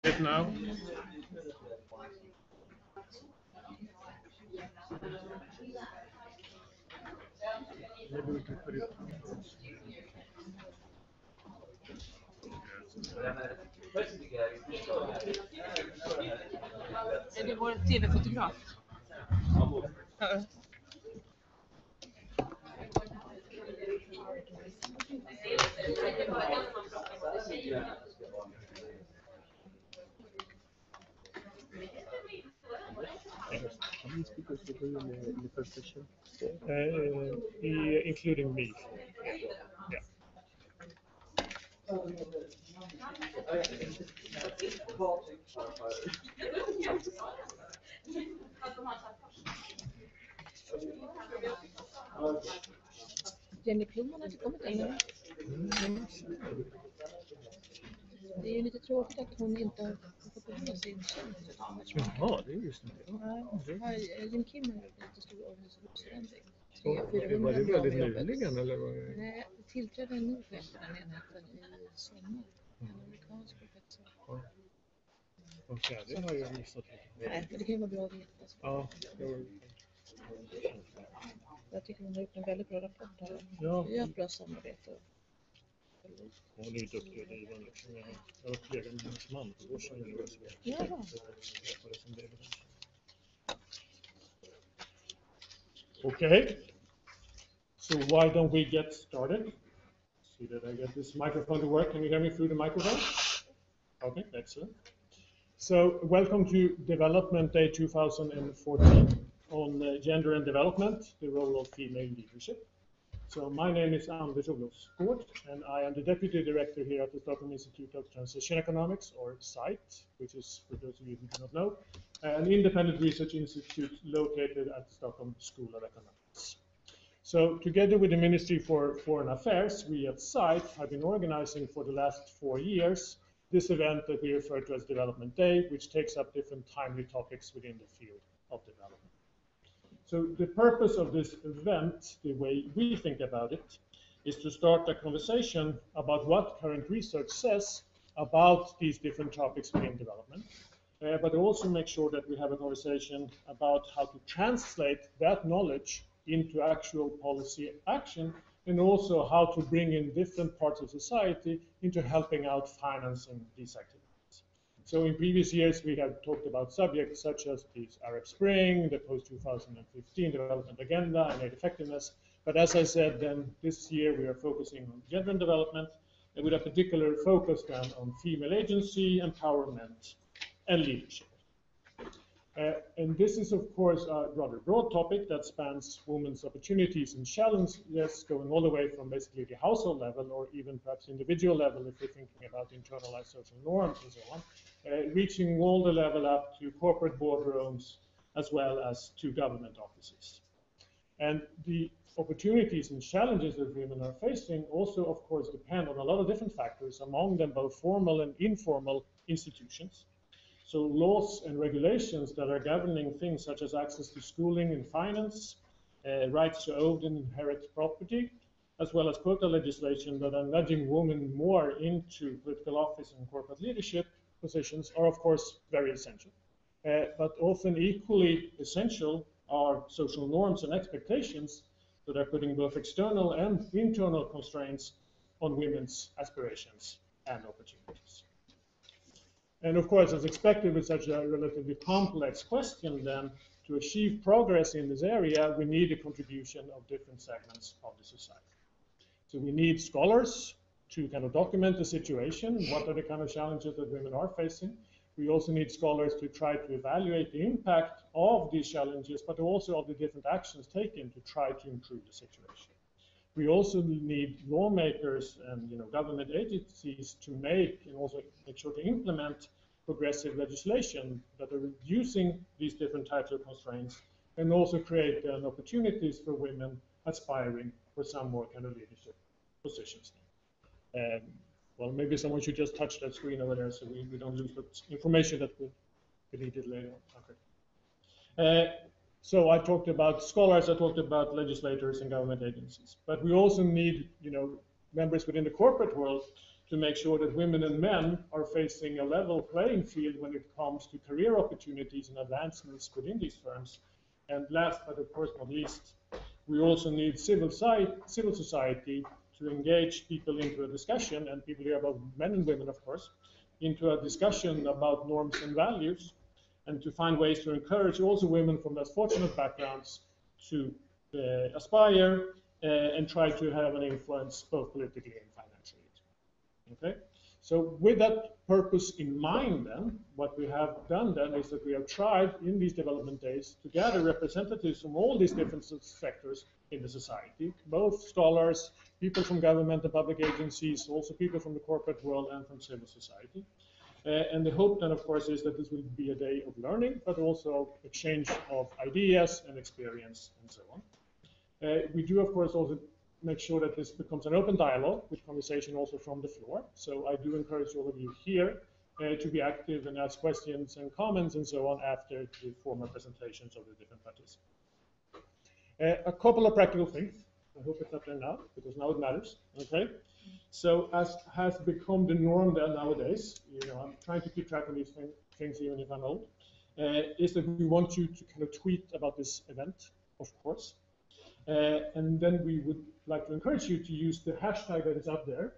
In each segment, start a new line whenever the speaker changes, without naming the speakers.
It now. Maybe we can put it.
Är det vår tv-fotograf? Ja.
How many speakers were there in the first session? Including me. Yeah.
Jenny Plumman har inte kommit ännu. Det är ju lite tråkigt att hon inte har fått behålla sin tjänst.
Jaha, det är just det.
Nej, Jim Kim har gjort en jättestor organisationsförändring.
Var det väldigt nyligen eller?
Nej, det tillträdde en ny chef på den enheten i sommar. En amerikansk professor.
Okej, det har jag missat.
Nej, men det kan ju vara bra att veta.
Ja,
Jag tycker hon har gjort en väldigt bra rapport här.
Ja.
Vi har ett bra samarbete.
Hon är ju duktig och drivande. Jag var kollega med hennes man på Washington University.
Jaha.
Okay, so why don't we get started? See that I get this microphone to work. Can you hear me through the microphone? Okay, excellent. So welcome to Development Day 2014 on gender and development, the role of female leadership. So my name is Anders Olofsgård, and I am the Deputy Director here at the Stockholm Institute of Transition Economics, or SITE, which is, for those of you who do not know, an independent research institute located at the Stockholm School of Economics. So together with the Ministry for Foreign Affairs, we at SITE have been organizing for the last 4 years this event that we refer to as Development Day, which takes up different timely topics within the field of development. So the purpose of this event, the way we think about it, is to start a conversation about what current research says about these different topics within development, but also make sure that we have a conversation about how to translate that knowledge into actual policy action, and also how to bring in different parts of society into helping out financing these activities. So in previous years, we have talked about subjects such as the Arab Spring, the post-2015 development agenda, and aid effectiveness. But as I said, then this year we are focusing on gender and development, and with a particular focus then on female agency, empowerment, and leadership. And this is, of course, a rather broad topic that spans women's opportunities and challenges, going all the way from basically the household level, or even perhaps individual level, if we're thinking about internalized social norms and so on, reaching all the level up to corporate boardrooms, as well as to government offices. And the opportunities and challenges that women are facing also, of course, depend on a lot of different factors, among them both formal and informal institutions. So laws and regulations that are governing things such as access to schooling and finance, rights to own and inherit property, as well as quota legislation that are nudging women more into political office and corporate leadership positions are, of course, very essential. But often equally essential are social norms and expectations that are putting both external and internal constraints on women's aspirations and opportunities. And of course, as expected with such a relatively complex question, then, to achieve progress in this area, we need a contribution of different segments of the society. So we need scholars to kind of document the situation, what are the kind of challenges that women are facing. We also need scholars to try to evaluate the impact of these challenges, but also of the different actions taken to try to improve the situation. We also need lawmakers and government agencies to make and also make sure to implement progressive legislation that are reducing these different types of constraints, and also create opportunities for women aspiring for some more kind of leadership positions. Well, maybe someone should just touch that screen over there so we don't lose that information that we needed later on. Okay. So I talked about scholars, I talked about legislators and government agencies, but we also need, members within the corporate world to make sure that women and men are facing a level playing field when it comes to career opportunities and advancements within these firms. And last, but of course not least, we also need civil society to engage people into a discussion, and people here about men and women, of course, into a discussion about norms and values, and to find ways to encourage also women from less fortunate backgrounds to aspire and try to have an influence both politically and financially. Okay? So with that purpose in mind then, what we have done then is that we have tried in these development days to gather representatives from all these different sectors in the society, both scholars, people from government and public agencies, also people from the corporate world and from civil society. And the hope then, of course, is that this will be a day of learning, but also exchange of ideas and experience and so on. We do, of course, also make sure that this becomes an open dialogue with conversation also from the floor. So I do encourage all of you here to be active and ask questions and comments and so on after the formal presentations of the different participants. A couple of practical things. I hope it's up there now, because now it matters. Okay. So as has become the norm there nowadays, you know, I'm trying to keep track of these things even if I'm old, is that we want you to kind of tweet about this event, of course. And then we would like to encourage you to use the hashtag that is up there,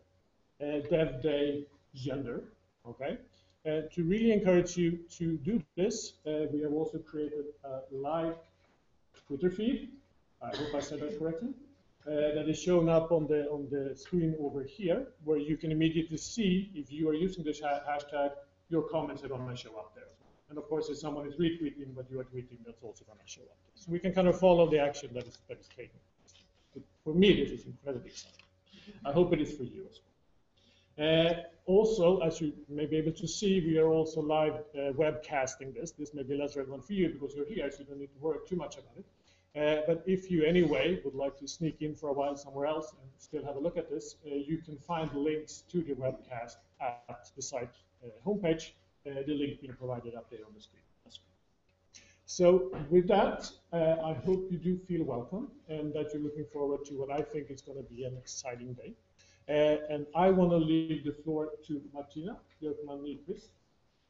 DevDayGender, okay? To really encourage you to do this, we have also created a live Twitter feed. I hope I said that correctly. That is shown up on the screen over here, where you can immediately see if you are using this hashtag, your comments are going to show up there. And of course, if someone is retweeting what you are tweeting, that's also going to show up there. So we can kind of follow the action that is taken. For me, this is incredibly exciting. I hope it is for you as well. Also, as you may be able to see, we are also live webcasting this. This may be less relevant for you because you're here, so you don't need to worry too much about it. But if you anyway would like to sneak in for a while somewhere else and still have a look at this, you can find links to the webcast at the site homepage, the link being provided up there on the screen. So with that, I hope you do feel welcome and that you're looking forward to what I think is going to be an exciting day. And I want to leave the floor to Martina Björkman-Nyqvist,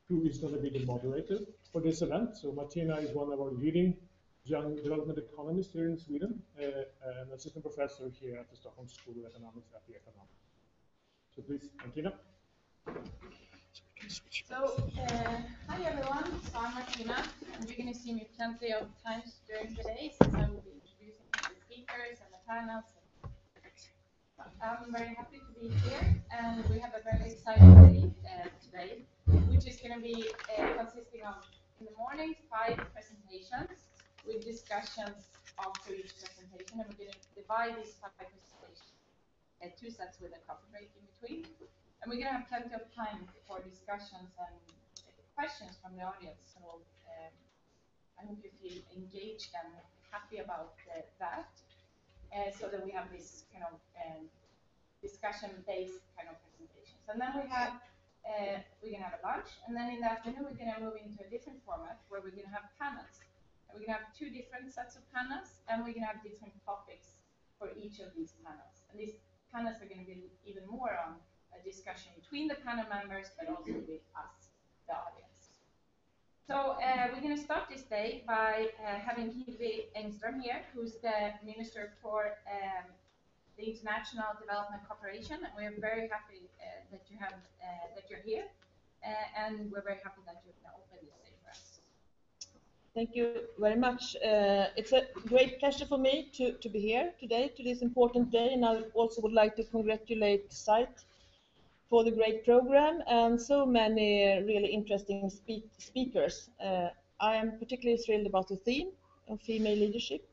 who is going to be the moderator for this event. So Martina is one of our leading young development economists here in Sweden, an assistant professor here at the Stockholm School of Economics at the Economics. So please, Martina.
So, hi everyone, so I'm Martina, and you're going to see me plenty of times during the day since I will be introducing the speakers and the panels. I'm very happy to be here, and we have a very exciting day today, which is going to be consisting of, in the morning, 5 presentations with discussions after each presentation, and we're going to divide these 5 presentations in 2 sets with a coffee break in between. And we're going to have plenty of time for discussions and questions from the audience. So I hope you feel engaged and happy about that. So that we have this kind of discussion-based kind of presentations. And then we're going to have a lunch. And then in the afternoon, we're going to move into a different format where we're going to have panels. And we're going to have 2 different sets of panels. And we're going to have different topics for each of these panels. And these panels are going to be even more on a discussion between the panel members, but also with us, the audience. So we're going to start this day by having Hillevi Engström here, who's the Minister for the International Development Cooperation. And we're very happy that you're here, and we're very happy that you're going to open this day for us.
Thank you very much. It's a great pleasure for me to be here today, to this important day, and I also would like to congratulate SITE for the great program and so many really interesting speakers. I am particularly thrilled about the theme of female leadership.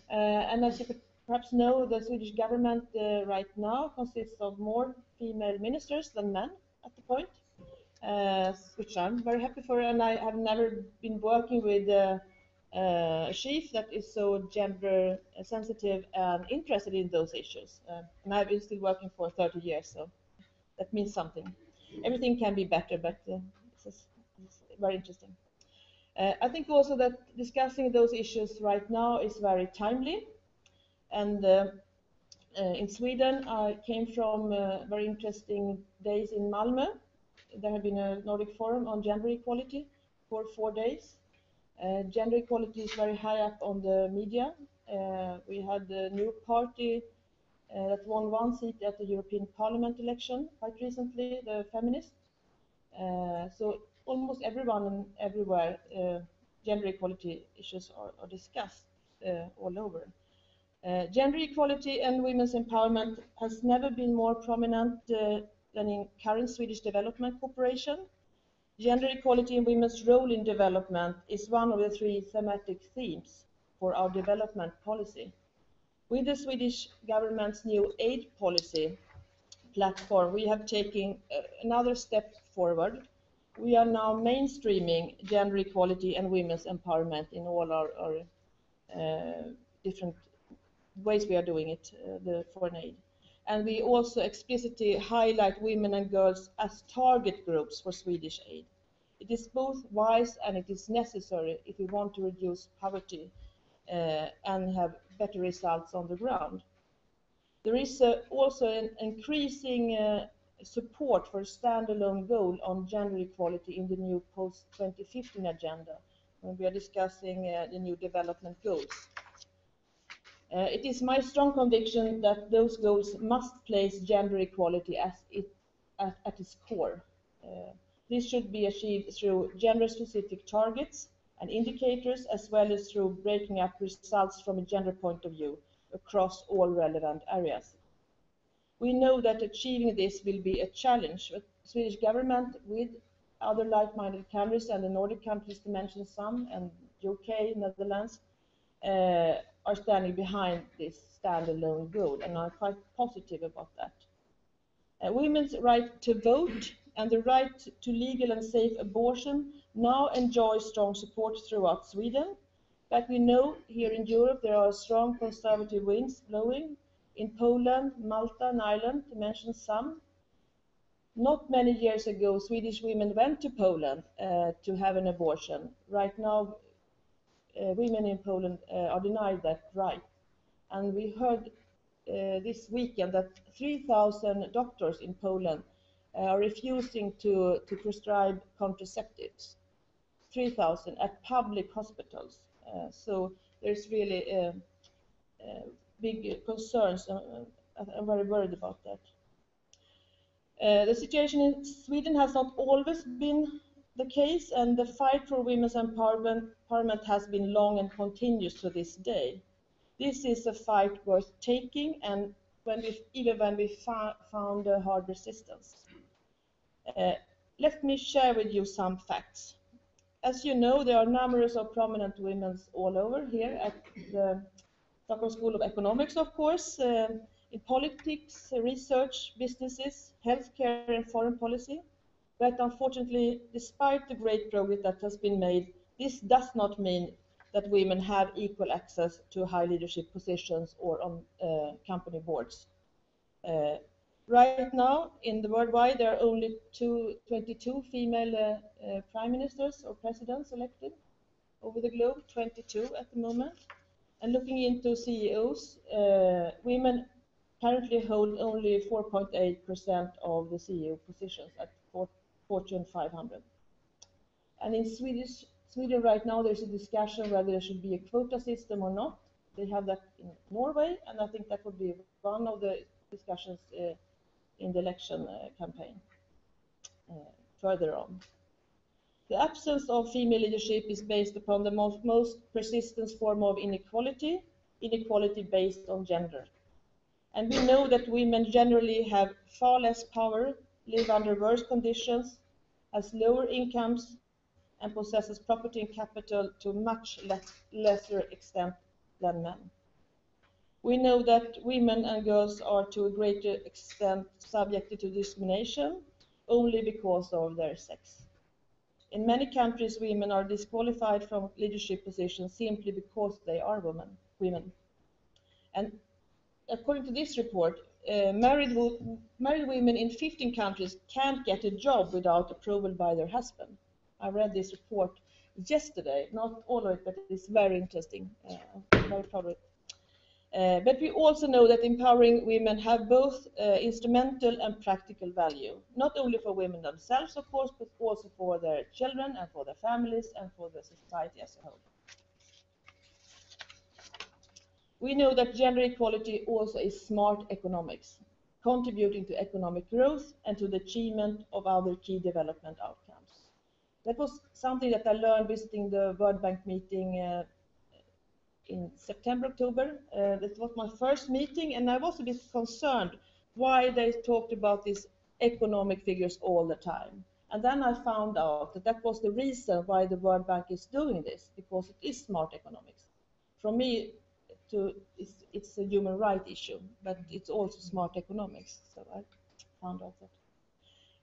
And as you perhaps know, the Swedish government right now consists of more female ministers than men at the point, which I'm very happy for, and I have never been working with a chief that is so gender sensitive and interested in those issues. And I've been still working for 30 years, so that means something. Everything can be better, but it's very interesting. I think also that discussing those issues right now is very timely, and In Sweden, I came from very interesting days in Malmö. There have been a Nordic Forum on gender equality for 4 days. Gender equality is very high up on the media. We had a new party that won 1 seat at the European Parliament election quite recently, the feminists. So almost everyone and everywhere, gender equality issues are discussed all over. Gender equality and women's empowerment has never been more prominent than in current Swedish development cooperation. Gender equality and women's role in development is one of the 3 thematic themes for our development policy. With the Swedish government's new aid policy platform, we have taken another step forward. We are now mainstreaming gender equality and women's empowerment in all our different ways we are doing it, the foreign aid. And we also explicitly highlight women and girls as target groups for Swedish aid. It is both wise and it is necessary if we want to reduce poverty and have better results on the ground. There is also an increasing support for a standalone goal on gender equality in the new post-2015 agenda, when we are discussing the new development goals. It is my strong conviction that those goals must place gender equality at its core. This should be achieved through gender-specific targets and indicators, as well as through breaking up results from a gender point of view across all relevant areas. We know that achieving this will be a challenge. The Swedish government, with other like-minded countries and the Nordic countries, to mention some, and UK, Netherlands, are standing behind this standalone goal, and I'm quite positive about that. Women's right to vote and the right to legal and safe abortion now enjoy strong support throughout Sweden, but we know here in Europe there are strong conservative winds blowing in Poland, Malta and Ireland, to mention some. Not many years ago, Swedish women went to Poland to have an abortion. Right now, women in Poland are denied that right. And we heard this weekend that 3,000 doctors in Poland are refusing to prescribe contraceptives. 3,000 at public hospitals. So there's really big concerns. I'm very worried about that. The situation in Sweden has not always been the case, and the fight for women's empowerment has been long and continues to this day. This is a fight worth taking, and even when we found a hard resistance. Let me share with you some facts. As you know, there are numerous of prominent women all over here at the Stockholm School of Economics, of course, in politics, research, businesses, healthcare and foreign policy. But unfortunately, despite the great progress that has been made, this does not mean that women have equal access to high leadership positions or on company boards. Right now, in the worldwide, there are only 22 female prime ministers or presidents elected over the globe, 22 at the moment. And looking into CEOs, women currently hold only 4.8% of the CEO positions at Fortune 500. And in Sweden right now, there's a discussion whether there should be a quota system or not. They have that in Norway, and I think that would be one of the discussions in the election campaign further on. The absence of female leadership is based upon the most persistent form of inequality based on gender. And we know that women generally have far less power, live under worse conditions, has lower incomes, and possesses property and capital to a much lesser extent than men. We know that women and girls are to a greater extent subjected to discrimination only because of their sex. In many countries, women are disqualified from leadership positions simply because they are women. And according to this report, married women in 15 countries can't get a job without approval by their husband. I read this report yesterday, not all of it, but it's very interesting. I'm very proud of it. But we also know that empowering women have both instrumental and practical value, not only for women themselves, of course, but also for their children and for their families and for the society as a whole. We know that gender equality also is smart economics, contributing to economic growth and to the achievement of other key development outcomes. That was something that I learned visiting the World Bank meeting in September, October. That was my first meeting, and I was a bit concerned why they talked about these economic figures all the time. And then I found out that that was the reason why the World Bank is doing this, because it is smart economics. From me, it's a human rights issue, but it's also smart economics. So I found out that.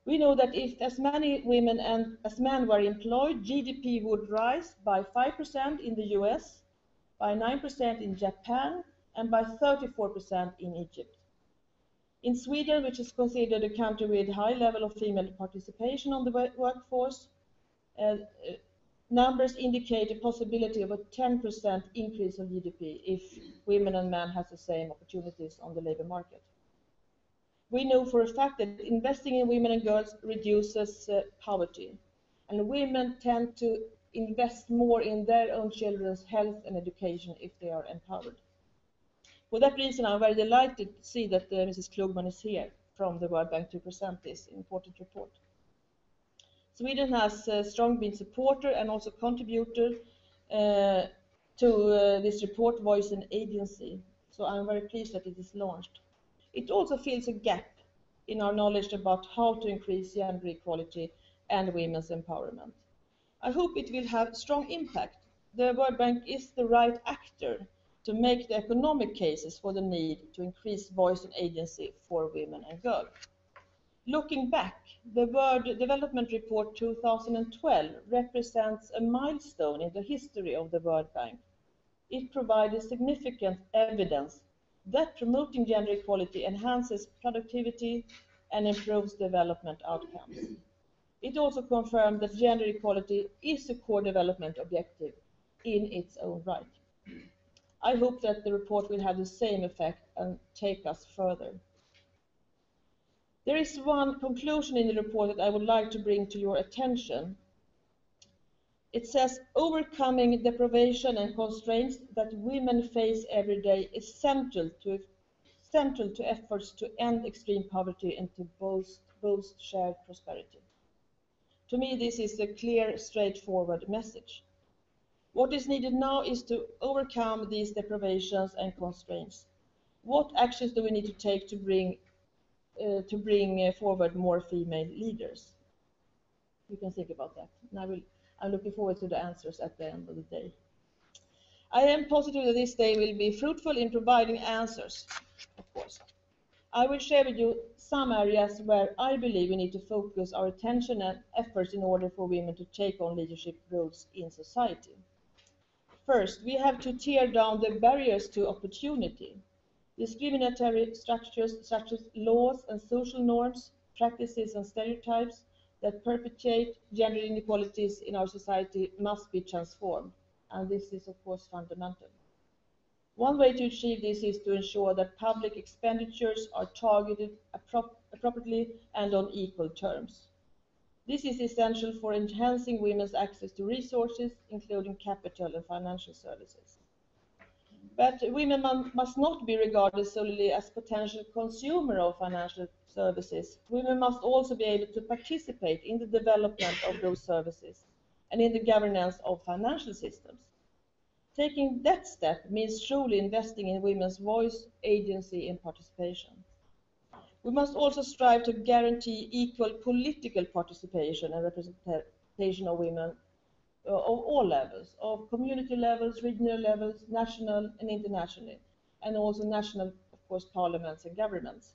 We know that if as many women and as men were employed, GDP would rise by 5% in the US, by 9% in Japan, and by 34% in Egypt. In Sweden, which is considered a country with high level of female participation on the workforce, numbers indicate a possibility of a 10% increase of GDP if women and men have the same opportunities on the labor market. We know for a fact that investing in women and girls reduces poverty, and women tend to invest more in their own children's health and education if they are empowered. For that reason, I'm very delighted to see that Mrs. Klugman is here from the World Bank to present this important report. Sweden has strongly been supporter and also contributor to this report, Voice and Agency. So I'm very pleased that it is launched. It also fills a gap in our knowledge about how to increase gender equality and women's empowerment. I hope it will have strong impact. The World Bank is the right actor to make the economic cases for the need to increase voice and agency for women and girls. Looking back, the World Development Report 2012 represents a milestone in the history of the World Bank. It provided significant evidence that promoting gender equality enhances productivity and improves development outcomes. It also confirmed that gender equality is a core development objective in its own right. I hope that the report will have the same effect and take us further. There is one conclusion in the report that I would like to bring to your attention. It says, overcoming deprivation and constraints that women face every day is central to efforts to end extreme poverty and to boost shared prosperity. To me, this is a clear, straightforward message. What is needed now is to overcome these deprivations and constraints. What actions do we need to take to bring forward more female leaders? You can think about that. And I'm looking forward to the answers at the end of the day. I am positive that this day will be fruitful in providing answers, of course. I will share with you some areas where I believe we need to focus our attention and efforts in order for women to take on leadership roles in society. First, we have to tear down the barriers to opportunity. Discriminatory structures such as laws and social norms, practices and stereotypes that perpetuate gender inequalities in our society must be transformed, and this is of course fundamental. One way to achieve this is to ensure that public expenditures are targeted appropriately and on equal terms. This is essential for enhancing women's access to resources, including capital and financial services. But women must not be regarded solely as potential consumers of financial services. Women must also be able to participate in the development of those services and in the governance of financial systems. Taking that step means truly investing in women's voice, agency, and participation. We must also strive to guarantee equal political participation and representation of women of all levels, of community levels, regional levels, national and internationally, and also national, of course, parliaments and governments.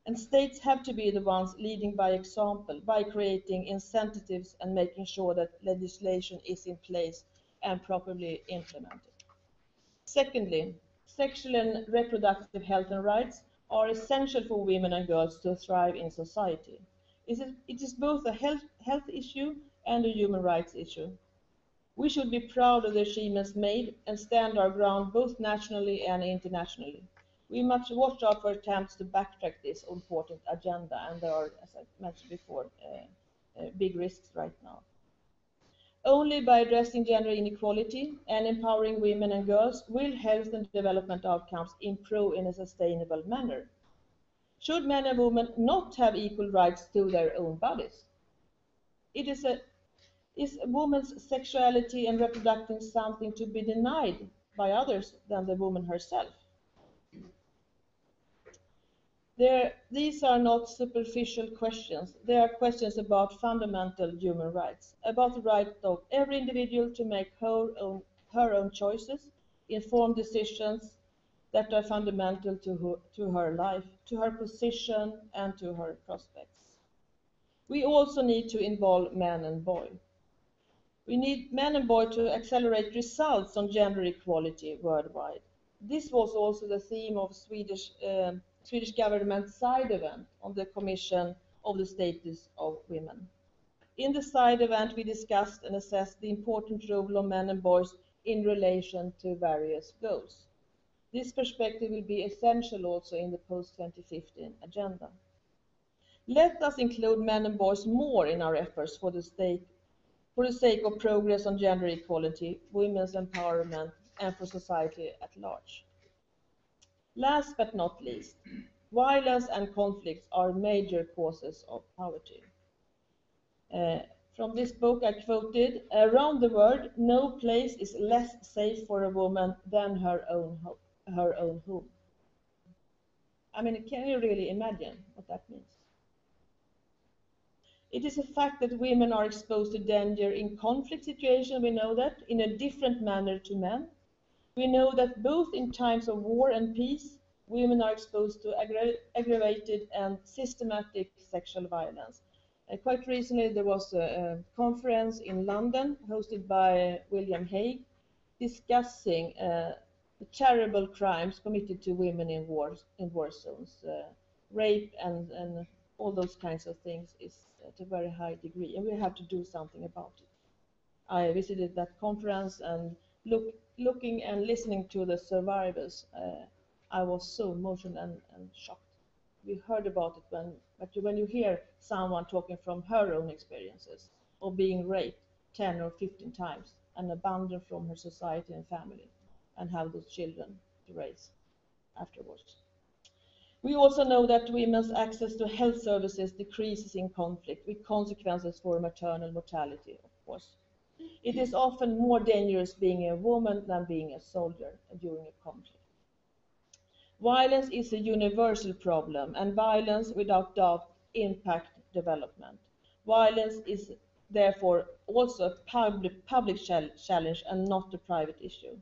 And states have to be the ones leading by example, by creating incentives and making sure that legislation is in place and properly implemented. Secondly, sexual and reproductive health and rights are essential for women and girls to thrive in society. It is both a health issue and a human rights issue. We should be proud of the achievements made and stand our ground both nationally and internationally. We must watch out for attempts to backtrack this important agenda, and there are, as I mentioned before, big risks right now. Only by addressing gender inequality and empowering women and girls will health and development outcomes improve in a sustainable manner. Should men and women not have equal rights to their own bodies? Is a woman's sexuality and reproductive something to be denied by others than the woman herself? These are not superficial questions. They are questions about fundamental human rights, about the right of every individual to make her own choices, informed decisions that are fundamental to her life, to her position, and to her prospects. We also need to involve men and boys. We need men and boys to accelerate results on gender equality worldwide. This was also the theme of Swedish government side event on the Commission of the Status of Women. In the side event, we discussed and assessed the important role of men and boys in relation to various goals. This perspective will be essential also in the post-2015 agenda. Let us include men and boys more in our efforts for the sake of progress on gender equality, women's empowerment, and for society at large. Last but not least, violence and conflicts are major causes of poverty. From this book I quoted, around the world, no place is less safe for a woman than her own home. I mean, can you really imagine what that means? It is a fact that women are exposed to danger in conflict situations, we know that, in a different manner to men. We know that both in times of war and peace, women are exposed to aggravated and systematic sexual violence. Quite recently there was a conference in London hosted by William Hague discussing the terrible crimes committed to women in war zones. Rape and all those kinds of things is at a very high degree, and we have to do something about it. I visited that conference, and looking and listening to the survivors, I was so emotional and shocked. We heard about it, but when you hear someone talking from her own experiences of being raped 10 or 15 times and abandoned from her society and family, and have those children to raise afterwards. We also know that women's access to health services decreases in conflict, with consequences for maternal mortality, of course. It is often more dangerous being a woman than being a soldier during a conflict. Violence is a universal problem, and violence, without doubt, impacts development. Violence is therefore also a public challenge and not a private issue.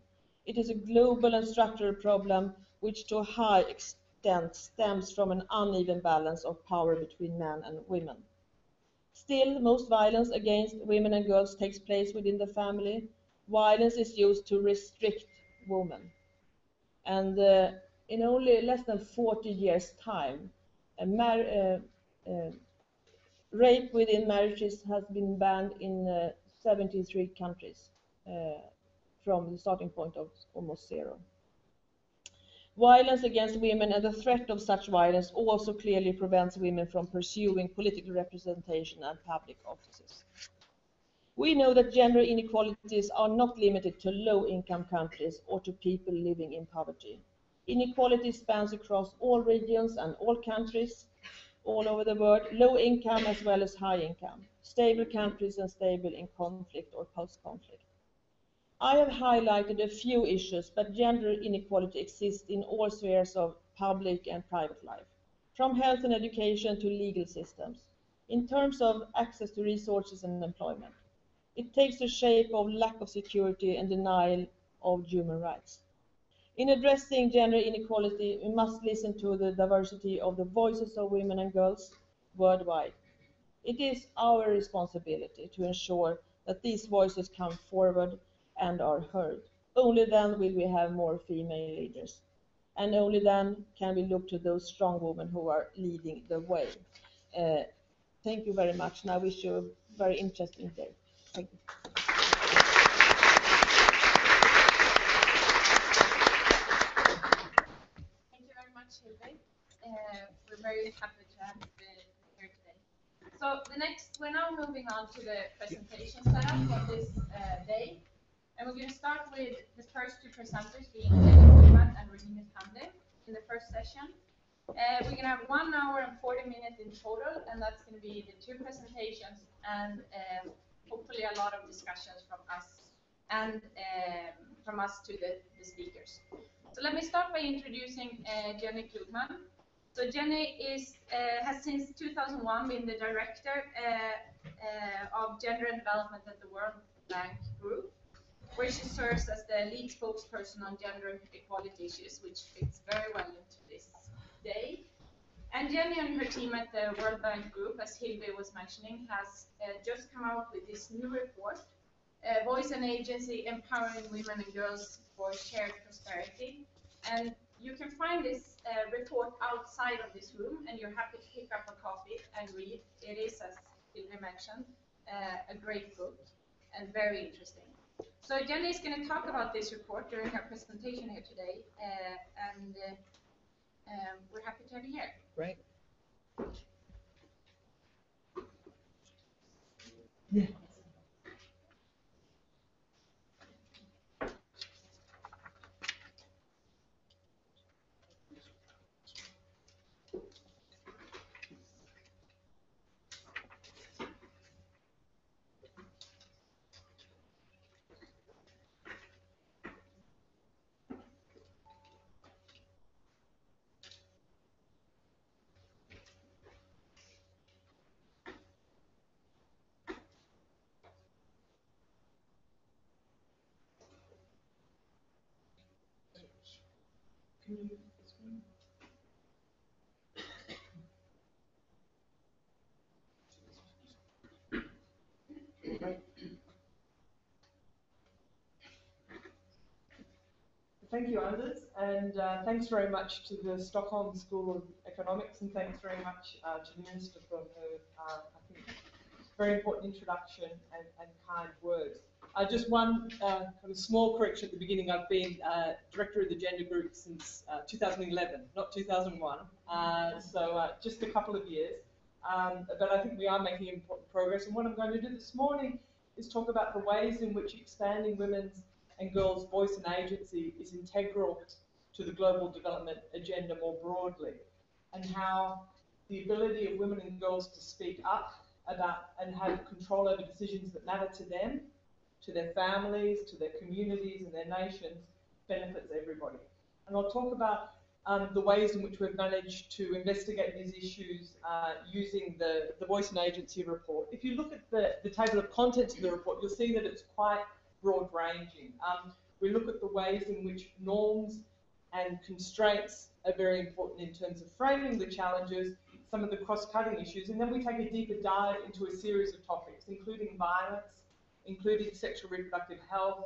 It is a global and structural problem which to a high extent stems from an uneven balance of power between men and women. Still, most violence against women and girls takes place within the family. Violence is used to restrict women. And in only less than 40 years' time, rape within marriages has been banned in 73 countries, from the starting point of almost zero. Violence against women and the threat of such violence also clearly prevents women from pursuing political representation and public offices. We know that gender inequalities are not limited to low-income countries or to people living in poverty. Inequality spans across all regions and all countries all over the world, low income as well as high income, stable countries and stable in conflict or post-conflict. I have highlighted a few issues, but gender inequality exists in all spheres of public and private life, from health and education to legal systems, in terms of access to resources and employment. It takes the shape of lack of security and denial of human rights. In addressing gender inequality, we must listen to the diversity of the voices of women and girls worldwide. It is our responsibility to ensure that these voices come forward and are heard. Only then will we have more female leaders. And only then can we look to those strong women who are leading the way. Thank you very much, and I wish you a very interesting day. Thank you.
really happy to have you here today. So we're now moving on to the presentation setup for this day. And we're going to start with the first two presenters being Jenny Kuhlman and Regina Tande in the first session. We're going to have 1 hour and 40 minutes in total, and that's going to be the two presentations and hopefully a lot of discussions from us and from us to the speakers. So let me start by introducing Jenny Kuhlman. So Jenny has since 2001 been the director of Gender and Development at the World Bank Group, where she serves as the lead spokesperson on gender equality issues, which fits very well into this day. And Jenny and her team at the World Bank Group, as Hilde was mentioning, has just come out with this new report, Voice and Agency, Empowering Women and Girls for Shared Prosperity. And you can find this report outside of this room, and you're happy to pick up a copy and read. It is, as Hilde mentioned, a great book and very interesting. So Jenny is going to talk about this report during her presentation here today, and we're happy to have you here.
Great.
Thank you, Anders, and thanks very much to the Stockholm School of Economics, and thanks very much to the Minister for her, I think, very important introduction and kind words. Just one kind of small correction at the beginning. I've been Director of the Gender Group since 2011, not 2001, so just a couple of years. But I think we are making important progress, and what I'm going to do this morning is talk about the ways in which expanding women's and girls' voice and agency is integral to the global development agenda more broadly, and how the ability of women and girls to speak up about and have control over decisions that matter to them, to their families, to their communities and their nations, benefits everybody. And I'll talk about the ways in which we've managed to investigate these issues using the Voice and Agency report. If you look at the table of contents of the report, you'll see that it's quite broad-ranging. We look at the ways in which norms and constraints are very important in terms of framing the challenges, some of the cross-cutting issues, and then we take a deeper dive into a series of topics, including violence, including sexual reproductive health,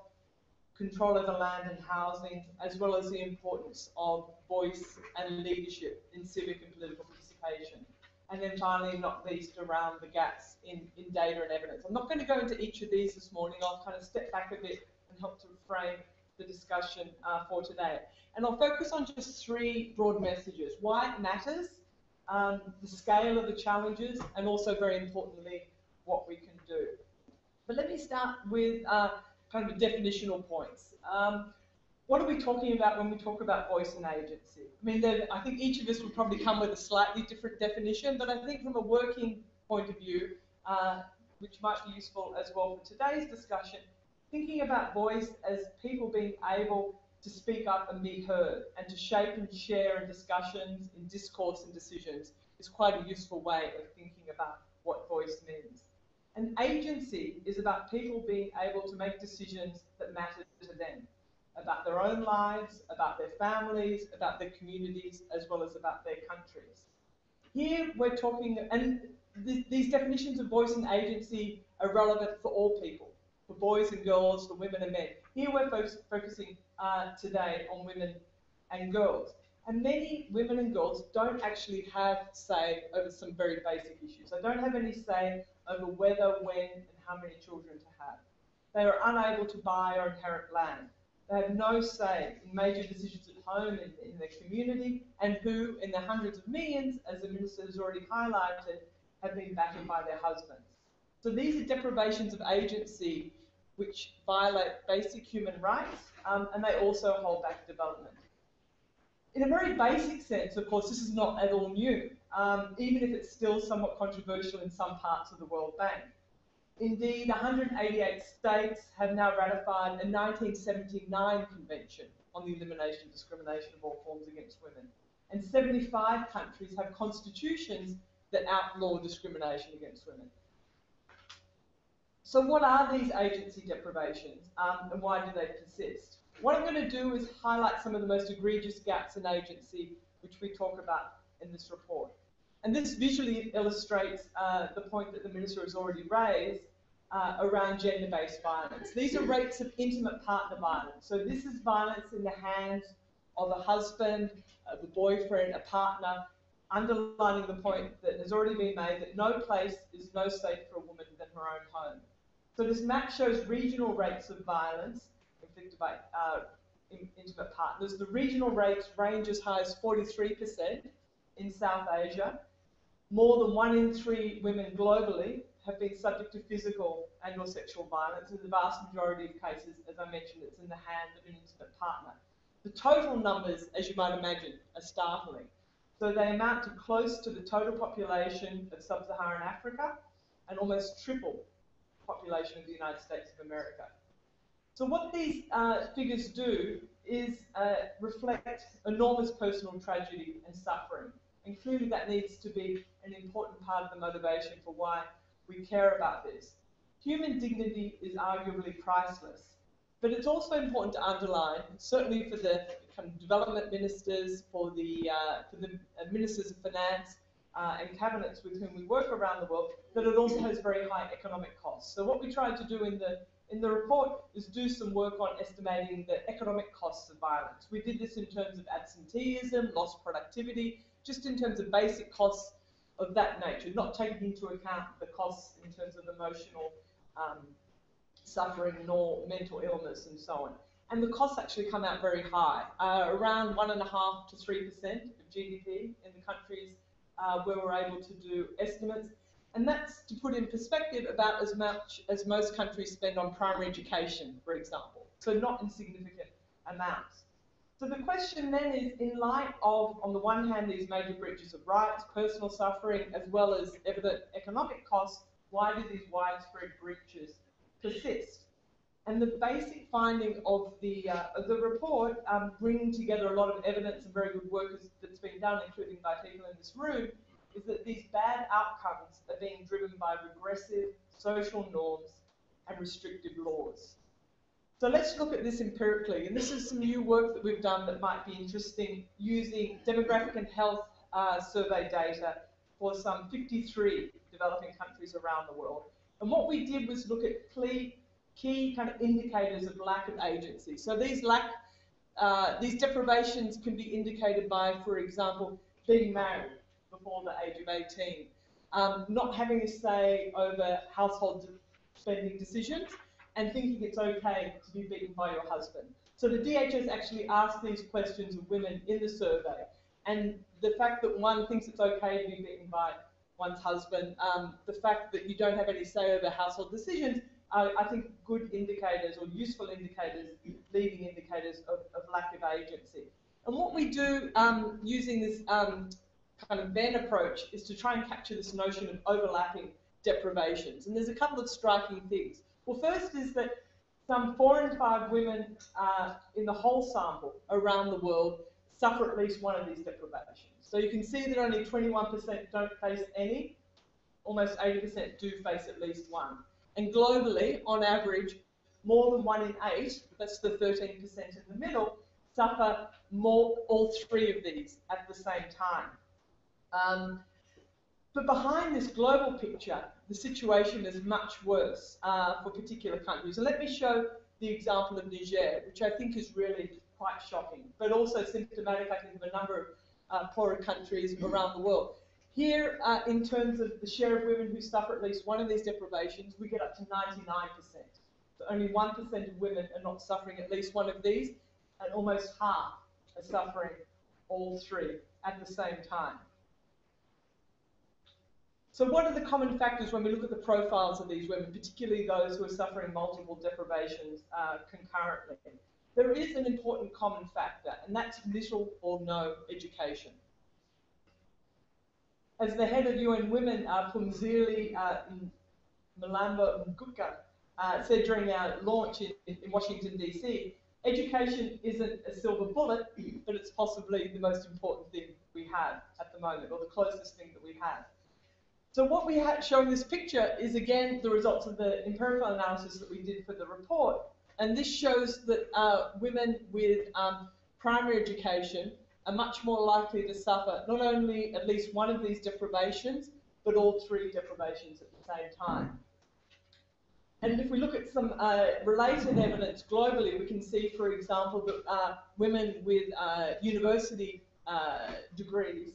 control over land and housing, as well as the importance of voice and leadership in civic and political participation. And then finally, not least, around the gaps in data and evidence. I'm not going to go into each of these this morning. I'll kind of step back a bit and help to frame the discussion for today. And I'll focus on just three broad messages: why it matters, the scale of the challenges, and also, very importantly, what we can do. But let me start with kind of definitional points. What are we talking about when we talk about voice and agency? I mean, I think each of us will probably come with a slightly different definition, but I think from a working point of view, which might be useful as well for today's discussion, thinking about voice as people being able to speak up and be heard, and to shape and share in discussions, in discourse and decisions, is quite a useful way of thinking about what voice means. And agency is about people being able to make decisions that matter to them, about their own lives, about their families, about their communities, as well as about their countries. Here we're talking, and these definitions of voice and agency are relevant for all people, for boys and girls, for women and men. Here we're focusing today on women and girls. And many women and girls don't actually have say over some very basic issues. They don't have any say over whether, when, and how many children to have. They are unable to buy or inherit land. They have no say in major decisions at home, in their community, and who, in their hundreds of millions, as the Minister has already highlighted, have been battered by their husbands. So these are deprivations of agency which violate basic human rights, and they also hold back development. In a very basic sense, of course, this is not at all new, even if it's still somewhat controversial in some parts of the World Bank. Indeed, 188 states have now ratified a 1979 Convention on the Elimination of Discrimination of All Forms against Women, and 75 countries have constitutions that outlaw discrimination against women. So what are these agency deprivations, and why do they persist? What I'm going to do is highlight some of the most egregious gaps in agency which we talk about in this report. And this visually illustrates the point that the Minister has already raised around gender-based violence. These are rates of intimate partner violence. So this is violence in the hands of a husband, of a boyfriend, a partner, underlining the point that has already been made that no place is no safe for a woman than her own home. So this map shows regional rates of violence inflicted by intimate partners. The regional rates range as high as 43% in South Asia. More than 1 in 3 women globally have been subject to physical and or sexual violence. In the vast majority of cases, as I mentioned, it's in the hand of an intimate partner. The total numbers, as you might imagine, are startling. So they amount to close to the total population of sub-Saharan Africa and almost triple the population of the United States of America. So what these figures do is reflect enormous personal tragedy and suffering. And clearly that needs to be an important part of the motivation for why we care about this. Human dignity is arguably priceless, but it's also important to underline, certainly for the kind of development ministers, for the ministers of finance and cabinets with whom we work around the world, that it also has very high economic costs. So what we tried to do in the report is do some work on estimating the economic costs of violence. We did this in terms of absenteeism, lost productivity, just in terms of basic costs of that nature, not taking into account the costs in terms of emotional suffering nor mental illness and so on. And the costs actually come out very high, around 1.5% to 3% of GDP in the countries where we're able to do estimates. And that's, to put in perspective, about as much as most countries spend on primary education, for example. So not insignificant amounts. So the question then is, in light of, on the one hand, these major breaches of rights, personal suffering, as well as evident economic costs, why do these widespread breaches persist? And the basic finding of the report, bringing together a lot of evidence and very good work that's been done, including by people in this room, is that these bad outcomes are being driven by regressive social norms and restrictive laws. So let's look at this empirically, and this is some new work that we've done that might be interesting, using demographic and health survey data for some 53 developing countries around the world. And what we did was look at key kind of indicators of lack of agency. So these deprivations can be indicated by, for example, being married before the age of 18, not having a say over household spending decisions, and thinking it's okay to be beaten by your husband. So the DHS actually asked these questions of women in the survey, and the fact that one thinks it's okay to be beaten by one's husband, the fact that you don't have any say over household decisions, I think good indicators or useful indicators, leading indicators of lack of agency. And what we do using this kind of Venn approach is to try and capture this notion of overlapping deprivations. And there's a couple of striking things. Well, first is that some 4 in 5 women in the whole sample around the world suffer at least one of these deprivations. So you can see that only 21% don't face any, almost 80% do face at least one. And globally, on average, more than 1 in 8, that's the 13% in the middle, suffer all 3 of these at the same time. But behind this global picture, the situation is much worse for particular countries. And let me show the example of Niger, which I think is really quite shocking, but also symptomatic, I think, of a number of poorer countries around the world. Here, in terms of the share of women who suffer at least one of these deprivations, we get up to 99%. So only 1% of women are not suffering at least one of these, and almost half are suffering all three at the same time. So what are the common factors when we look at the profiles of these women, particularly those who are suffering multiple deprivations concurrently? There is an important common factor, and that's little or no education. As the head of UN Women, Phumzile Mlambo Nguka, said during our launch in Washington, D.C., education isn't a silver bullet, but it's possibly the most important thing we have at the moment, or the closest thing that we have. So what we had showing this picture is, again, the results of the empirical analysis that we did for the report. And this shows that women with primary education are much more likely to suffer not only at least one of these deprivations, but all three deprivations at the same time. And if we look at some related evidence globally, we can see, for example, that women with university degrees,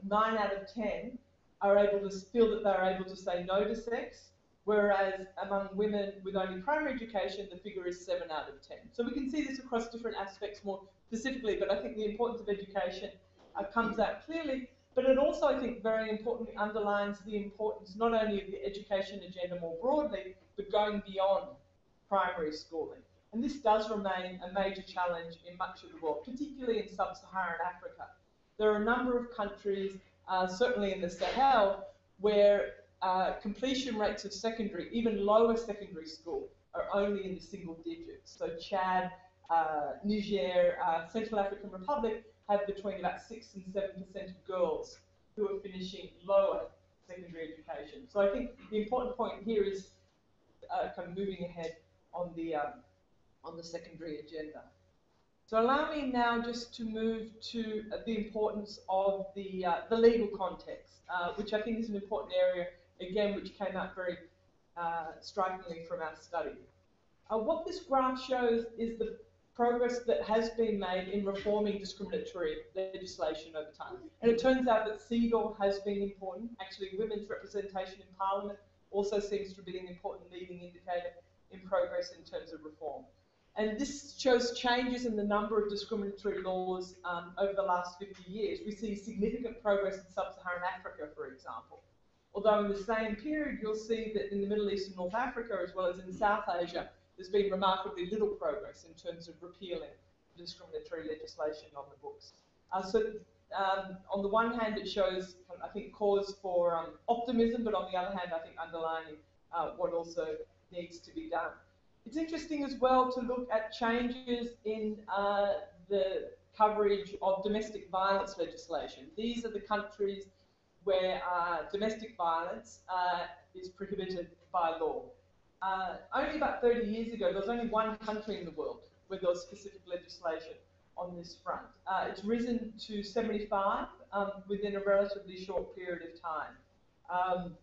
9 out of 10, are able to feel that they're able to say no to sex, whereas among women with only primary education, the figure is 7 out of 10. So we can see this across different aspects more specifically, but I think the importance of education comes out clearly. But it also, I think, very importantly underlines the importance not only of the education agenda more broadly, but going beyond primary schooling. And this does remain a major challenge in much of the world, particularly in sub-Saharan Africa. There are a number of countries, certainly in the Sahel, where completion rates of secondary, even lower secondary school, are only in the single digits. So Chad, Niger, Central African Republic have between about 6 and 7% of girls who are finishing lower secondary education. So I think the important point here is kind of moving ahead on the secondary agenda. So allow me now just to move to the importance of the legal context, which I think is an important area, again, which came out very strikingly from our study. What this graph shows is the progress that has been made in reforming discriminatory legislation over time. And it turns out that CEDAW has been important. Actually, women's representation in Parliament also seems to be an important leading indicator in progress in terms of reform. And this shows changes in the number of discriminatory laws over the last 50 years. We see significant progress in sub-Saharan Africa, for example. Although in the same period, you'll see that in the Middle East and North Africa, as well as in South Asia, there's been remarkably little progress in terms of repealing discriminatory legislation on the books. On the one hand, it shows, I think, cause for optimism, but on the other hand, I think underlining what also needs to be done. It's interesting as well to look at changes in the coverage of domestic violence legislation. These are the countries where domestic violence is prohibited by law. Only about 30 years ago, there was only one country in the world where there was specific legislation on this front. It's risen to 75 within a relatively short period of time.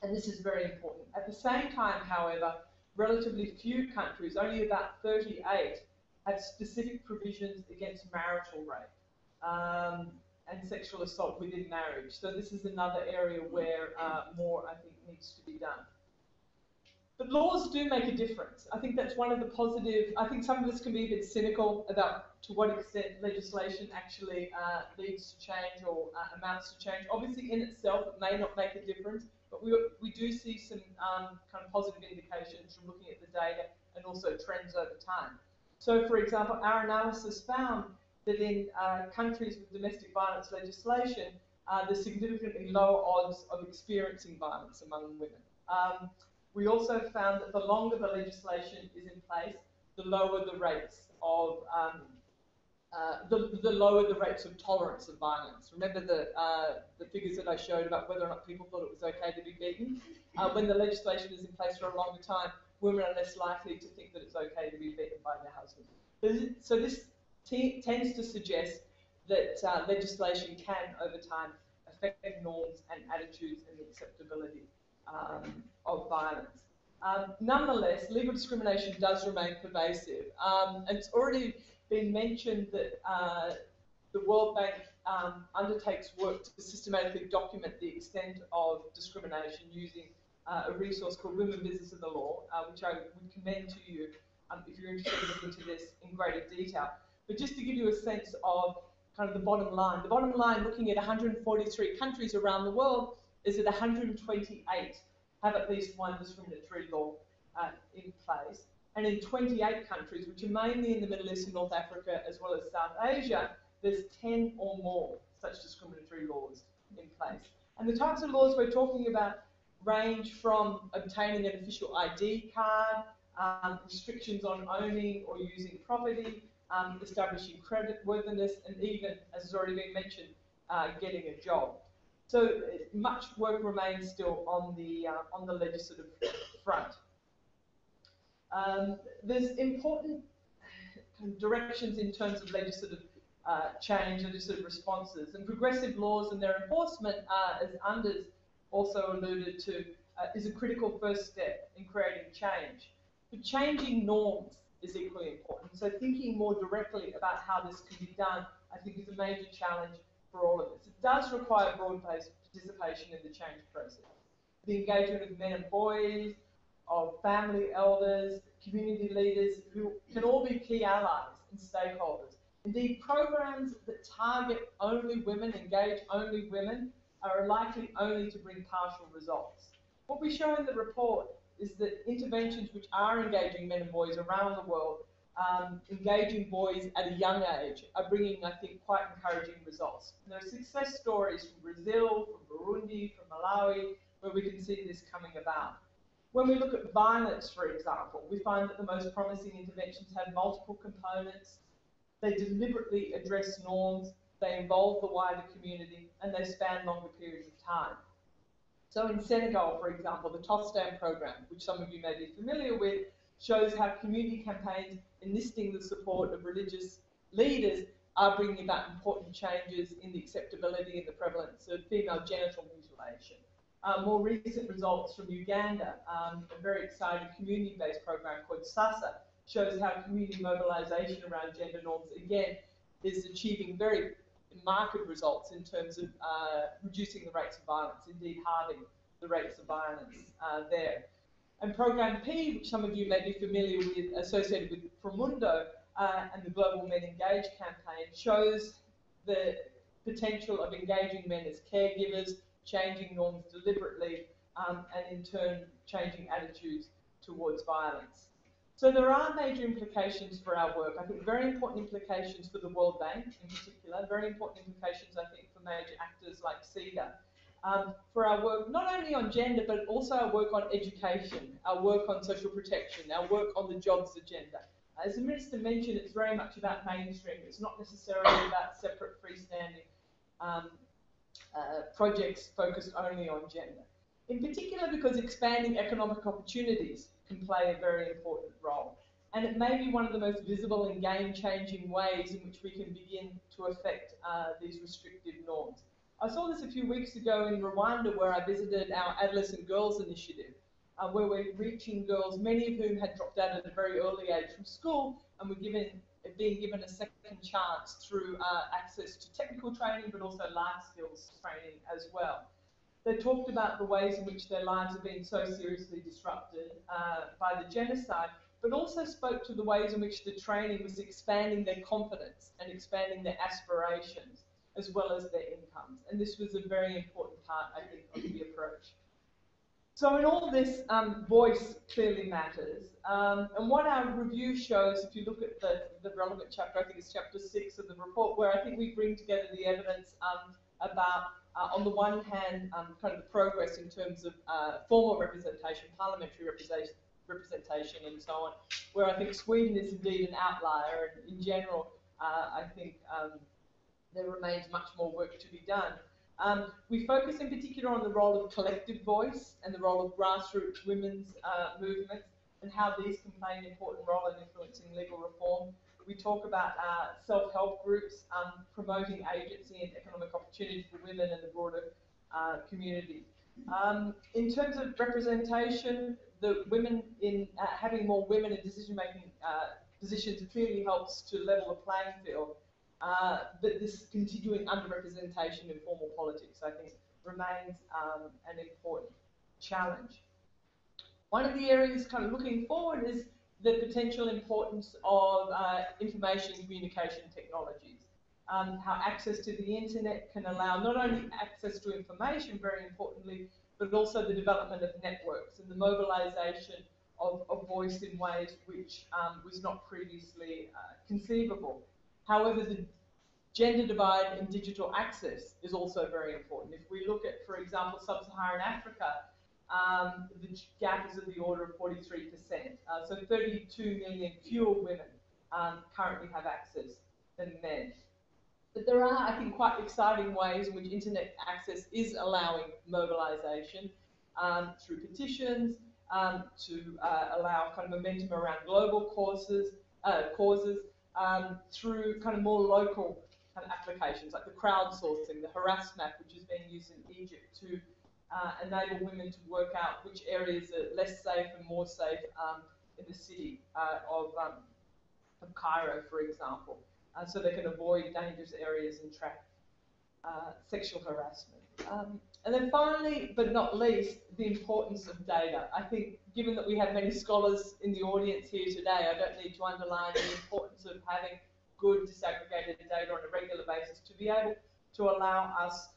And this is very important. At the same time, however, relatively few countries, only about 38, have specific provisions against marital rape and sexual assault within marriage. So this is another area where more, I think, needs to be done. But laws do make a difference. I think that's one of the positive. I think some of us can be a bit cynical about to what extent legislation actually leads to change or amounts to change. Obviously, in itself, it may not make a difference, but we do see some kind of positive indications from looking at the data and also trends over time. So, for example, our analysis found that in countries with domestic violence legislation, there's significantly lower odds of experiencing violence among women. We also found that the longer the legislation is in place, the lower the rates of the lower the rates of tolerance of violence. Remember the figures that I showed about whether or not people thought it was okay to be beaten? When the legislation is in place for a longer time, women are less likely to think that it's okay to be beaten by their husband. So this tends to suggest that legislation can, over time, affect norms and attitudes and the acceptability of violence. Nonetheless, legal discrimination does remain pervasive. And it's already been mentioned that the World Bank undertakes work to systematically document the extent of discrimination using a resource called Women, Business and the Law, which I would commend to you if you're interested in looking into this in greater detail. But just to give you a sense of kind of the bottom line. The bottom line, looking at 143 countries around the world, is that 128 have at least one discriminatory law in place. And in 28 countries, which are mainly in the Middle East and North Africa, as well as South Asia, there's 10 or more such discriminatory laws in place. And the types of laws we're talking about range from obtaining an official ID card, restrictions on owning or using property, establishing creditworthiness, and even, as has already been mentioned, getting a job. So much work remains still on the legislative front. There's important directions in terms of legislative change, legislative responses, and progressive laws and their enforcement, as Anders also alluded to, is a critical first step in creating change. But changing norms is equally important. So thinking more directly about how this can be done, I think, is a major challenge for all of us. It does require broad-based participation in the change process. The engagement of men and boys, of family elders, community leaders, who can all be key allies and stakeholders. Indeed, programs that target only women, engage only women, are likely only to bring partial results. What we show in the report is that interventions which are engaging men and boys around the world, engaging boys at a young age, are bringing, I think, quite encouraging results. And there are success stories from Brazil, from Burundi, from Malawi, where we can see this coming about. When we look at violence, for example, we find that the most promising interventions have multiple components. They deliberately address norms, they involve the wider community, and they span longer periods of time. So in Senegal, for example, the TOSTAM program, which some of you may be familiar with, shows how community campaigns enlisting the support of religious leaders are bringing about important changes in the acceptability and the prevalence of female genital mutilation. More recent results from Uganda, a very exciting community-based program called SASA, shows how community mobilisation around gender norms, again, is achieving very marked results in terms of reducing the rates of violence, indeed halving the rates of violence there. And Program P, which some of you may be familiar with, associated with Promundo and the Global Men Engage campaign, shows the potential of engaging men as caregivers, changing norms deliberately, and in turn changing attitudes towards violence. So there are major implications for our work. I think very important implications for the World Bank in particular, very important implications, I think, for major actors like CEDA. For our work, not only on gender, but also our work on education, our work on social protection, our work on the jobs agenda. As the Minister mentioned, it's very much about mainstream. It's not necessarily about separate freestanding projects focused only on gender. In particular, because expanding economic opportunities can play a very important role. And it may be one of the most visible and game-changing ways in which we can begin to affect these restrictive norms. I saw this a few weeks ago in Rwanda, where I visited our Adolescent Girls Initiative, where we're reaching girls, many of whom had dropped out at a very early age from school and were being given a second chance through access to technical training, but also life skills training as well. They talked about the ways in which their lives have been so seriously disrupted by the genocide, but also spoke to the ways in which the training was expanding their confidence and expanding their aspirations, as well as their incomes. And this was a very important part, I think, of the approach. So in all this, voice clearly matters. And what our review shows, if you look at the relevant chapter, I think it's chapter 6 of the report, where I think we bring together the evidence about, on the one hand, kind of the progress in terms of formal representation, parliamentary representation, and so on, where I think Sweden is indeed an outlier, and in general, I think there remains much more work to be done. We focus in particular on the role of collective voice and the role of grassroots women's movements and how these can play an important role in influencing legal reform. We talk about self-help groups promoting agency and economic opportunity for women and the broader community. In terms of representation, the women in having more women in decision-making positions clearly helps to level the playing field. But this continuing underrepresentation in formal politics, I think, remains an important challenge. One of the areas kind of looking forward is the potential importance of information communication technologies. How access to the internet can allow not only access to information, very importantly, but also the development of networks and the mobilization of voice in ways which was not previously conceivable. However, the gender divide in digital access is also very important. If we look at, for example, sub-Saharan Africa, the gap is of the order of 43%. So 32 million fewer women currently have access than men. But there are, I think, quite exciting ways in which internet access is allowing mobilization through petitions, to allow kind of momentum around global causes, through kind of more local kind of applications, like the crowdsourcing, the Harassmap, which is being used in Egypt to enable women to work out which areas are less safe and more safe in the city of Cairo, for example, so they can avoid dangerous areas and track sexual harassment. And then finally, but not least, the importance of data. I think, given that we have many scholars in the audience here today, I don't need to underline the importance of having good disaggregated data on a regular basis to be able to allow us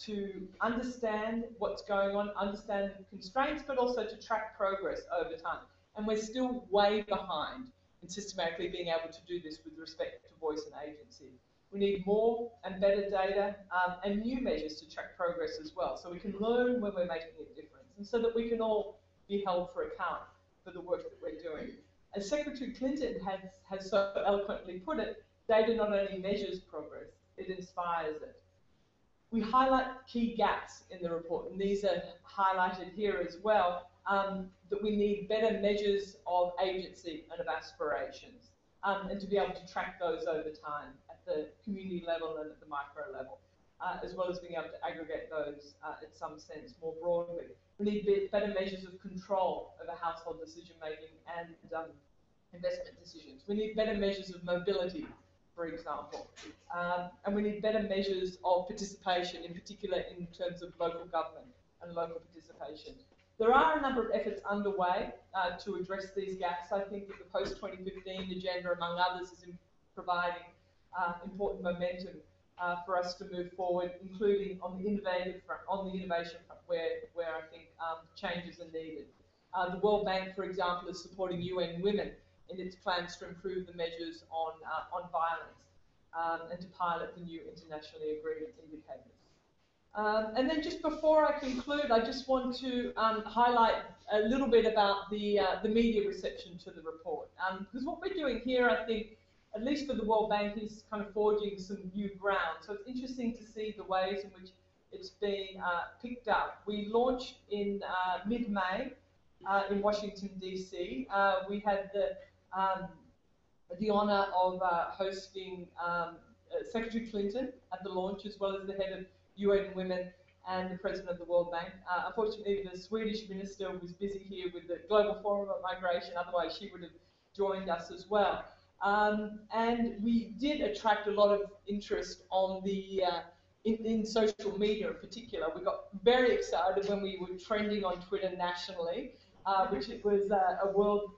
to understand what's going on, understand the constraints, but also to track progress over time. And we're still way behind in systematically being able to do this with respect to voice and agency. We need more and better data and new measures to track progress as well, so we can learn when we're making a difference, and so that we can all be held for account for the work that we're doing. As Secretary Clinton has so eloquently put it, data not only measures progress, it inspires it. We highlight key gaps in the report, and these are highlighted here as well, that we need better measures of agency and of aspirations, and to be able to track those over time at the community level and at the micro level, as well as being able to aggregate those in some sense more broadly. We need better measures of control over household decision making and investment decisions. We need better measures of mobility, for example, and we need better measures of participation, in particular in terms of local government and local participation. There are a number of efforts underway to address these gaps. I think that the post-2015 agenda, among others, is providing important momentum for us to move forward, including on the innovative front, on the innovation front, where I think changes are needed. The World Bank, for example, is supporting UN Women in its plans to improve the measures on violence and to pilot the new internationally agreed indicators. And then just before I conclude, I just want to highlight a little bit about the media reception to the report. Because what we're doing here, I think, at least for the World Bank, is kind of forging some new ground. So it's interesting to see the ways in which it's being picked up. We launched in mid-May in Washington, D.C. We had the honour of hosting Secretary Clinton at the launch, as well as the head of UN Women and the President of the World Bank. Unfortunately, the Swedish minister was busy here with the Global Forum on Migration, otherwise she would have joined us as well. And we did attract a lot of interest on the in social media in particular. We got very excited when we were trending on Twitter nationally, which it was a World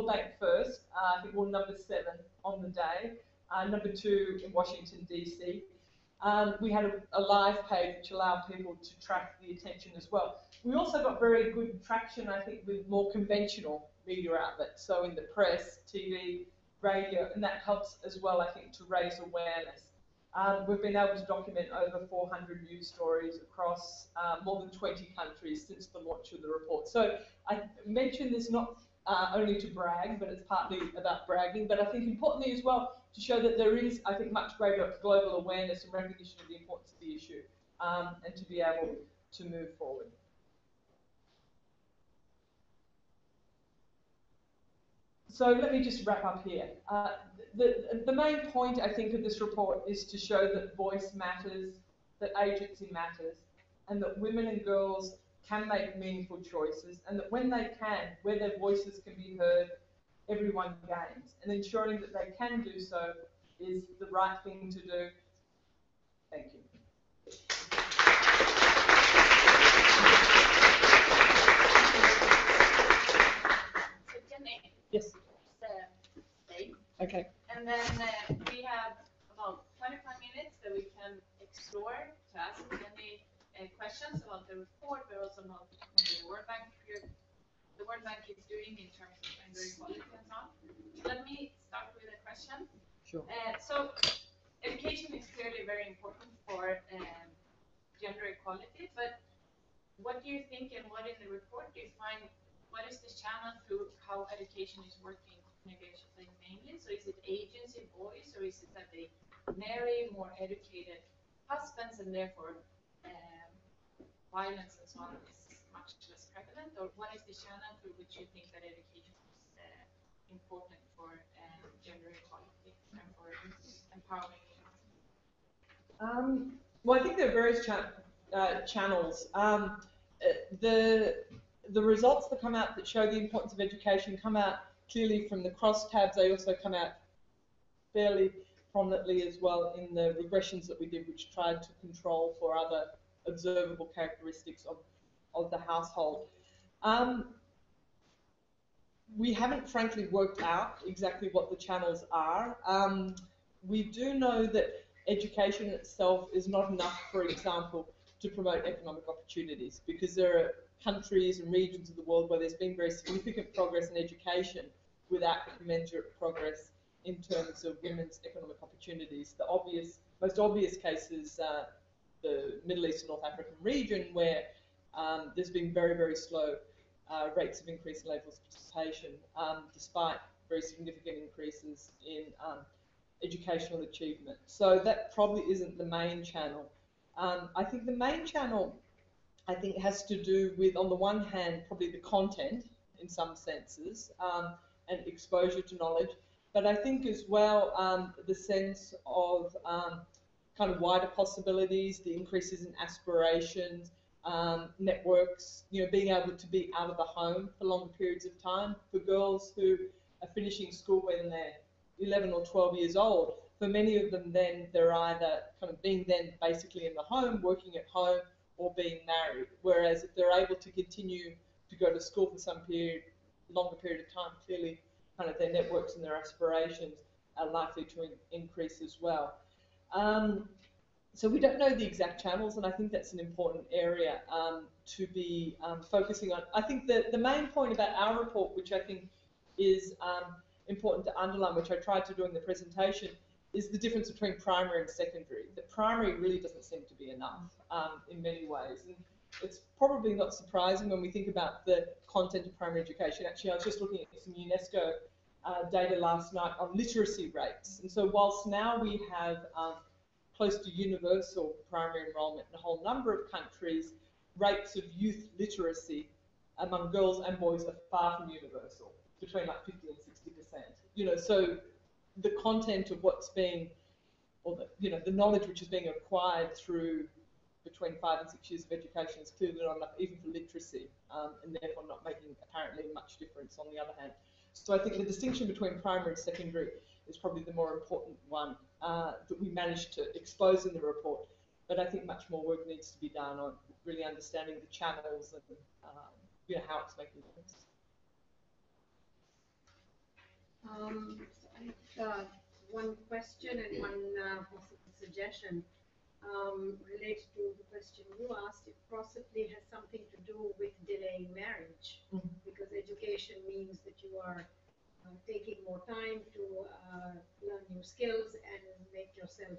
Bank first. I think we're number 7 on the day, number 2 in Washington, D.C. We had a live page which allowed people to track the attention as well. We also got very good traction, I think, with more conventional media outlets, so in the press, TV, radio, and that helps as well, I think, to raise awareness. We've been able to document over 400 news stories across more than 20 countries since the launch of the report. So I mention this not only to brag, but it's partly about bragging, but I think importantly as well to show that there is, I think, much greater global awareness and recognition of the importance of the issue, and to be able to move forward. So let me just wrap up here. The main point, I think, of this report is to show that voice matters, that agency matters, and that women and girls can make meaningful choices, and that when they can, where their voices can be heard, everyone gains. And ensuring that they can do so is the right thing to do. Thank you.
Yes.
Same.
Okay.
And then we have about 25 minutes that we can explore to ask any questions about the report, but also about what the World Bank is doing in terms of gender equality and so on. Let me start with a question.
Sure.
So education is clearly very important for gender equality, but what do you think and what in the report do you find, what is the channel through how education is working mainly? So is it agency boys, or is it that they marry more educated husbands and therefore violence and so on is much less prevalent? Or what is the channel through which you think that education is important for gender equality and for empowering women?
Well, I think there are various channels. The results that come out that show the importance of education come out clearly from the crosstabs. They also come out fairly prominently as well in the regressions that we did, which tried to control for other observable characteristics of the household. We haven't frankly worked out exactly what the channels are. We do know that education itself is not enough, for example, to promote economic opportunities, because there are countries and regions of the world where there's been very significant progress in education without commensurate progress in terms of women's economic opportunities. The most obvious case is the Middle East and North African region, where there's been very, very slow rates of increase in levels of participation, despite very significant increases in educational achievement. So that probably isn't the main channel. I think the main channel, has to do with, on the one hand, probably the content in some senses, and exposure to knowledge, but I think as well the sense of kind of wider possibilities, the increases in aspirations, networks, being able to be out of the home for longer periods of time. For girls who are finishing school when they're 11 or 12 years old, for many of them then they're either kind of being then basically in the home, working at home, or being married. Whereas if they're able to continue to go to school for some longer period of time, clearly kind of their networks and their aspirations are likely to increase as well. So we don't know the exact channels, and I think that's an important area to be focusing on. I think that the main point about our report, which I think is important to underline, which I tried to do in the presentation, is the difference between primary and secondary. The primary really doesn't seem to be enough in many ways. And it's probably not surprising when we think about the content of primary education. Actually, I was just looking at some UNESCO data last night on literacy rates. And so whilst now we have close to universal primary enrolment in a whole number of countries, rates of youth literacy among girls and boys are far from universal, between like 50 and 60%. So the content of what's being, or the knowledge which is being acquired through between 5 and 6 years of education is clearly not enough, even for literacy, and therefore not making apparently much difference on the other hand. So I think the distinction between primary and secondary is probably the more important one that we managed to expose in the report. But I think much more work needs to be done on really understanding the channels and how it's making a difference.
I have one question and one possible suggestion related to the question you asked. It possibly has something to do with delaying marriage, because education means that you are taking more time to learn new skills and make yourself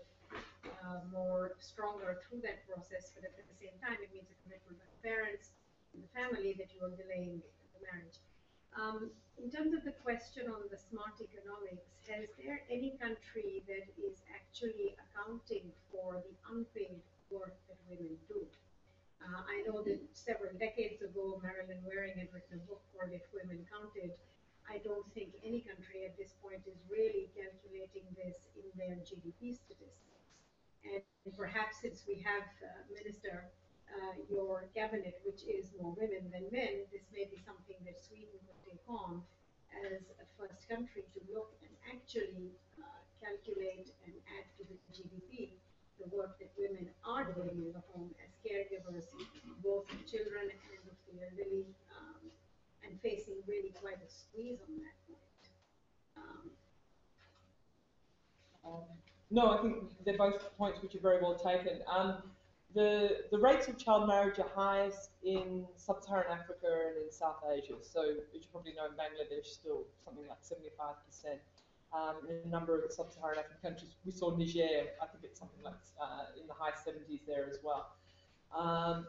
more stronger through that process. But at the same time, it means a commitment by the parents and the family that you are delaying the marriage. In terms of the question on the smart economics, has there any country that is actually accounting for the unpaid work that women do? I know that several decades ago, Marilyn Waring had written a book called If Women Counted. I don't think any country at this point is really calculating this in their GDP statistics. And perhaps since we have, Minister, your cabinet, which is more women than men, this may be something that Sweden would take on as a first country to look and actually calculate and add to the GDP the work that women are doing in the home as caregivers, both of children and of the elderly, and facing really quite a squeeze on that point.
No, I think they're both points which are very well taken. The rates of child marriage are highest in sub-Saharan Africa and in South Asia. So, as you probably know, in Bangladesh, still something like 75%. In a number of sub-Saharan African countries, we saw Niger, I think it's something like in the high 70s there as well.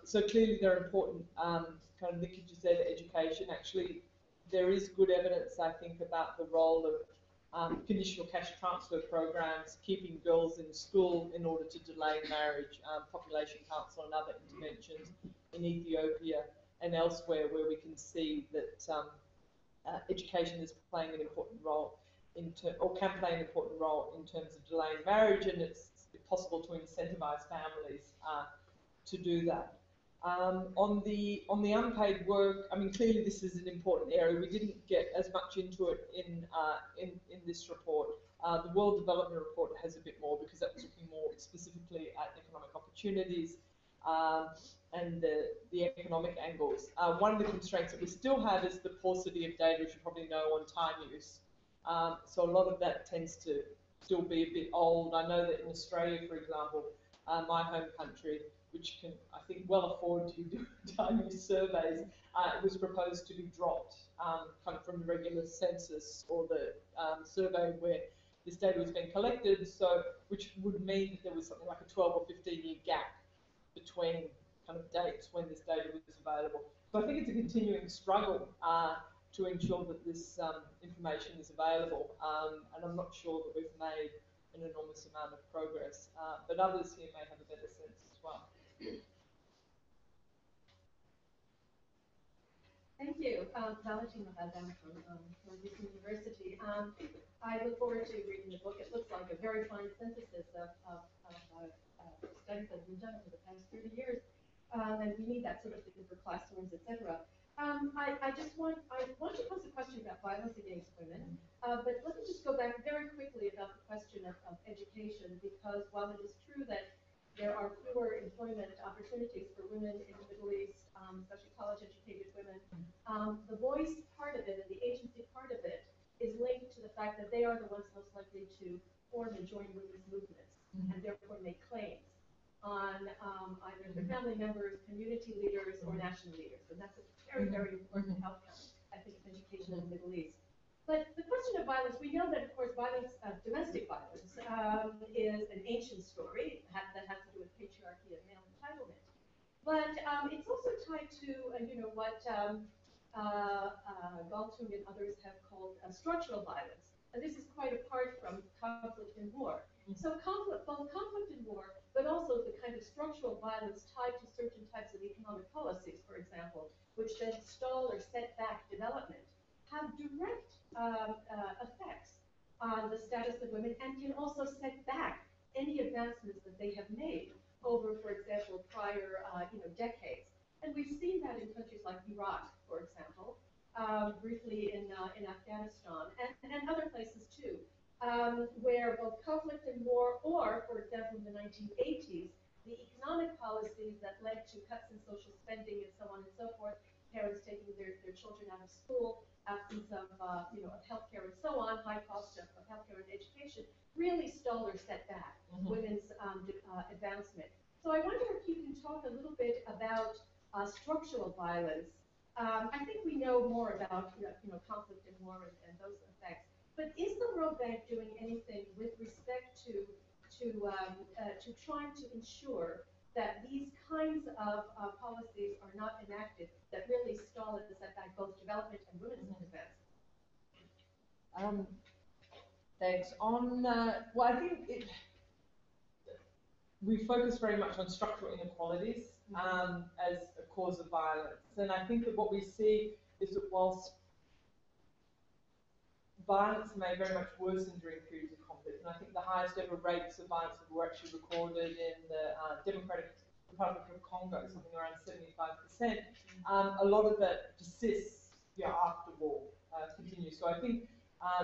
So clearly they're important kind of linkages there to education. Actually, there is good evidence, I think, about the role of conditional cash transfer programs, keeping girls in school in order to delay marriage, population council and other interventions in Ethiopia and elsewhere where we can see that education is playing an important role or can play an important role in terms of delaying marriage, and it's possible to incentivize families to do that. On the unpaid work, I mean, clearly this is an important area. We didn't get as much into it in this report. The World Development Report has a bit more because that was looking more specifically at economic opportunities and the economic angles. One of the constraints that we still have is the paucity of data, as you probably know, on time use. So a lot of that tends to still be a bit old. I know that in Australia, for example, my home country, which can, I think, well afford to do time use surveys, it was proposed to be dropped kind of from the regular census or the survey where this data was being collected, so which would mean that there was something like a 12 or 15-year gap between kind of dates when this data was available. So I think it's a continuing struggle to ensure that this information is available, and I'm not sure that we've made an enormous amount of progress, but others here may have a better sense as well.
Thank you. Valentina Hadam from Duke University. I look forward to reading the book. It looks like a very fine synthesis of studies that have been done over the past 30 years, and we need that sort of thing for classrooms, etc. I want to pose a question about violence against women, but let me just go back very quickly about the question of education, because while it is true that there are fewer employment opportunities for women in the Middle East, especially college-educated women, the voice part of it and the agency part of it is linked to the fact that they are the ones most likely to form and join women's movements and therefore make claims on either their family members, community leaders, or national leaders. And that's a very, very important outcome, I think, of education in the Middle East. But the question of violence, we know that, of course, violence, domestic violence, is an ancient story that has to do with patriarchy and male entitlement. But it's also tied to, what Galtung and others have called structural violence. And this is quite apart from conflict and war. So both conflict and war, but also the kind of structural violence tied to certain types of economic policies, for example, which then stall or set back development, have direct effects on the status of women and can also set back any advancements that they have made over, for example, prior decades. And we've seen that in countries like Iraq, for example, briefly in Afghanistan, and other places too, where both conflict and war, or, for example, in the 1980s, the economic policies that led to cuts in social spending and so on and so forth, parents taking their children out of school, absence of healthcare and so on, high cost of healthcare and education, really stalled or set back women's advancement. So I wonder if you can talk a little bit about structural violence. I think we know more about conflict and war and those effects. But is the World Bank doing anything with respect to trying to ensure that these kinds of policies are not enacted that really stall and set back both development and women's advancement?
Thanks. Well, I think we focus very much on structural inequalities as a cause of violence. And I think that what we see is that whilst violence may very much worsen during periods of conflict, and I think the highest ever rates of violence that were actually recorded in the Democratic Republic of Congo, something around 75%, a lot of that persists after war, continues. So I think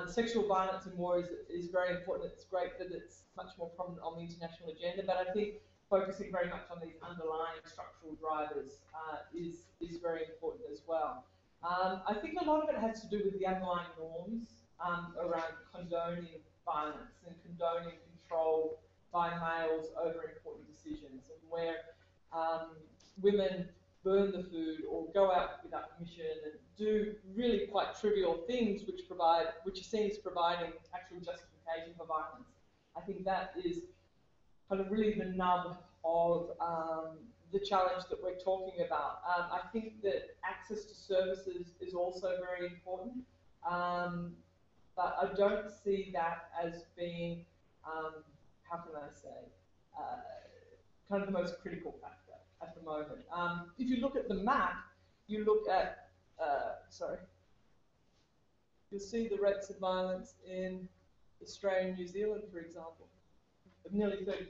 the sexual violence in war is very important. It's great that it's much more prominent on the international agenda, but I think focusing very much on these underlying structural drivers is very important as well. I think a lot of it has to do with the underlying norms around condoning violence and condoning control by males over important decisions, and where women burn the food or go out without permission and do really quite trivial things which are seen as providing actual justification for violence. I think that is kind of really the nub of the challenge that we're talking about. I think that access to services is also very important, but I don't see that as being, how can I say, kind of the most critical factor at the moment. If you look at the map, you look at, you'll see the rates of violence in Australia and New Zealand, for example, of nearly 30%.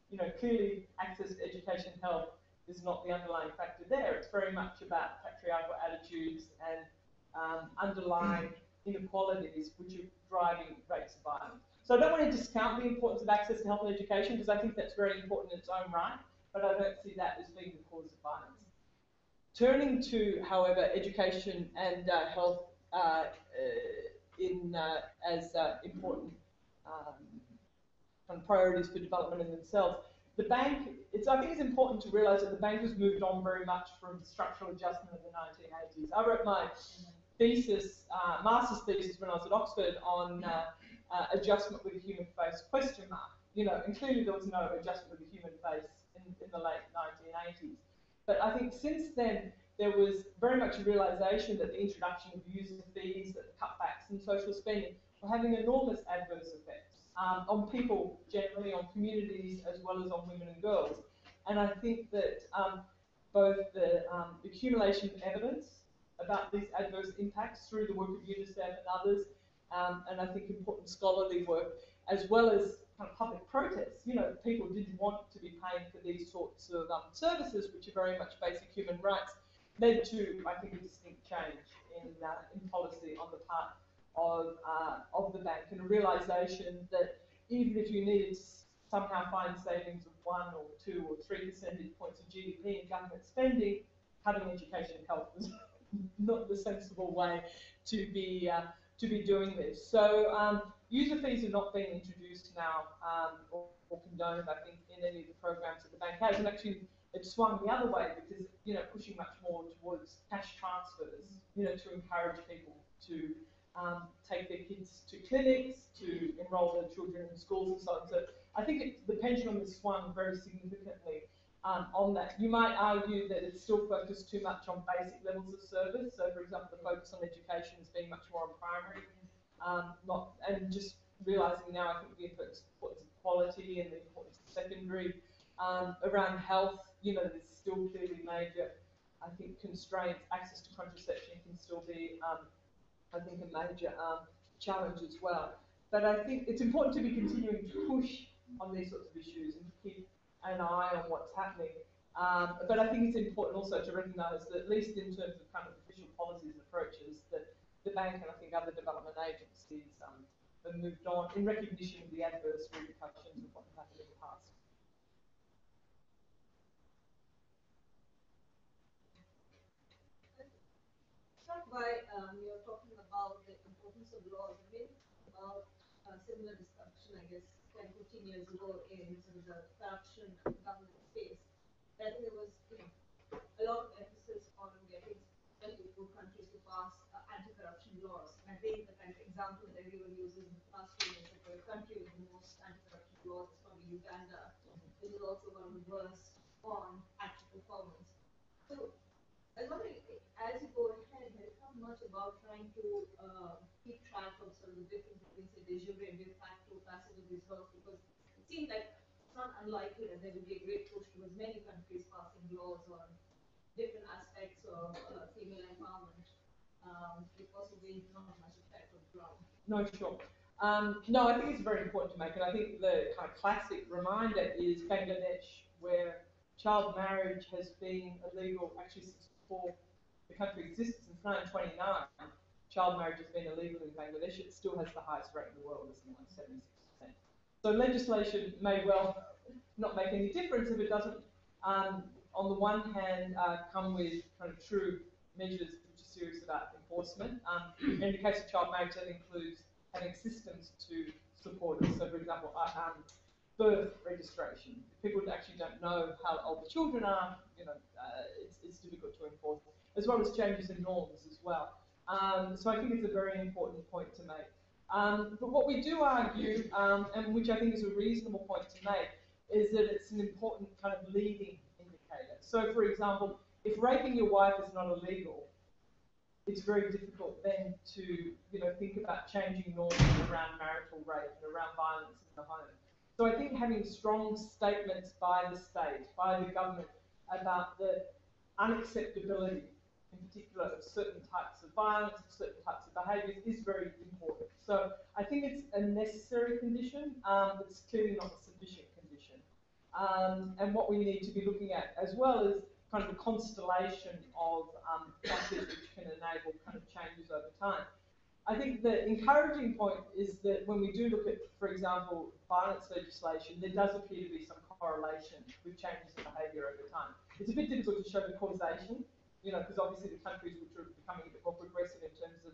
You know, clearly access to education and health is not the underlying factor there. It's very much about patriarchal attitudes and underlying inequalities which are driving rates of violence. So I don't want to discount the importance of access to health and education, because I think that's very important in its own right, but I don't see that as being the cause of violence. Turning to, however, education and health as important and priorities for development in themselves. The bank, I think it's important to realise that the bank has moved on very much from structural adjustment of the 1980s. I wrote my thesis, master's thesis when I was at Oxford on adjustment with a human face, question mark. You know, and clearly there was no adjustment with a human face in the late 1980s. But I think since then, there was very much a realisation that the introduction of user fees, that the cutbacks in social spending were having enormous adverse effects on people generally, on communities, as well as on women and girls. And I think that both the accumulation of evidence about these adverse impacts through the work of UNICEF and others, and I think important scholarly work, as well as kind of public protests. You know, people didn't want to be paying for these sorts of services, which are very much basic human rights, led to, I think, a distinct change in policy on the part of the bank, and a realisation that even if you needed to somehow find savings of 1 or 2 or 3 percentage points of GDP in government spending, cutting education and health was not the sensible way to be doing this. So user fees are not being introduced now or condoned, I think, in any of the programs that the bank has, and actually it swung the other way because, you know, pushing much more towards cash transfers, you know, to encourage people to take their kids to clinics, to enrol their children in schools and so on. So I think the pendulum has swung very significantly on that. You might argue that it's still focused too much on basic levels of service. So, for example, the focus on education is being much more on primary, and just realising now, I think, the importance of quality and the importance of secondary. Around health, you know, there's still clearly major, I think, constraints. Access to contraception can still be, I think, a major challenge as well. But I think it's important to be continuing to push on these sorts of issues and to keep an eye on what's happening. But I think it's important also to recognise that, at least in terms of kind of official policies and approaches, that the bank and I think other development agencies have moved on in recognition of the adverse repercussions of what happened in the past.
Why you're talking about the importance of laws, I mean, about a similar discussion, I guess, 10, 15 years ago in sort of the corruption government space. I think there was, you know, a lot of emphasis on getting especially poor countries to pass anti-corruption laws. And I think the kind of example that everyone uses in the past few years of a country with the most anti-corruption laws is probably Uganda, which is also one of the worst on anti-performance. So I was wondering, as you go ahead, has it come much about trying to keep track of sort of the difference between, say, de jure and de facto passage of these laws? Because it seems like it's not unlikely that there will be a great push towards many countries passing laws on different aspects of female empowerment, with possibly not much effect on the ground.
No, sure. No, I think it's very important to make, and I think the kind of classic reminder is Bangladesh, where child marriage has been illegal actually since before the country existed, since 1929. Child marriage has been illegal in Bangladesh. It still has the highest rate in the world, isn't it, like 76%. So legislation may well not make any difference if it doesn't, on the one hand, come with kind of true measures which are serious about enforcement. In the case of child marriage, that includes having systems to support it. So, for example, birth registration. If people actually don't know how old the children are, it's difficult to enforce, as well as changes in norms as well. So I think it's a very important point to make. But what we do argue, and which I think is a reasonable point to make, is that it's an important kind of leading indicator. So, for example, if raping your wife is not illegal, it's very difficult then to think about changing norms around marital rape and around violence in the home. So I think having strong statements by the state, by the government, about the unacceptability, in particular, of certain types of violence, certain types of behaviours, is very important. So I think it's a necessary condition, but it's clearly not a sufficient condition. And what we need to be looking at as well is kind of a constellation of factors which can enable kind of changes over time. I think the encouraging point is that when we do look at, for example, violence legislation, there does appear to be some correlation with changes in behaviour over time. It's a bit difficult to show the causation, because obviously the countries which are becoming a bit more progressive in terms of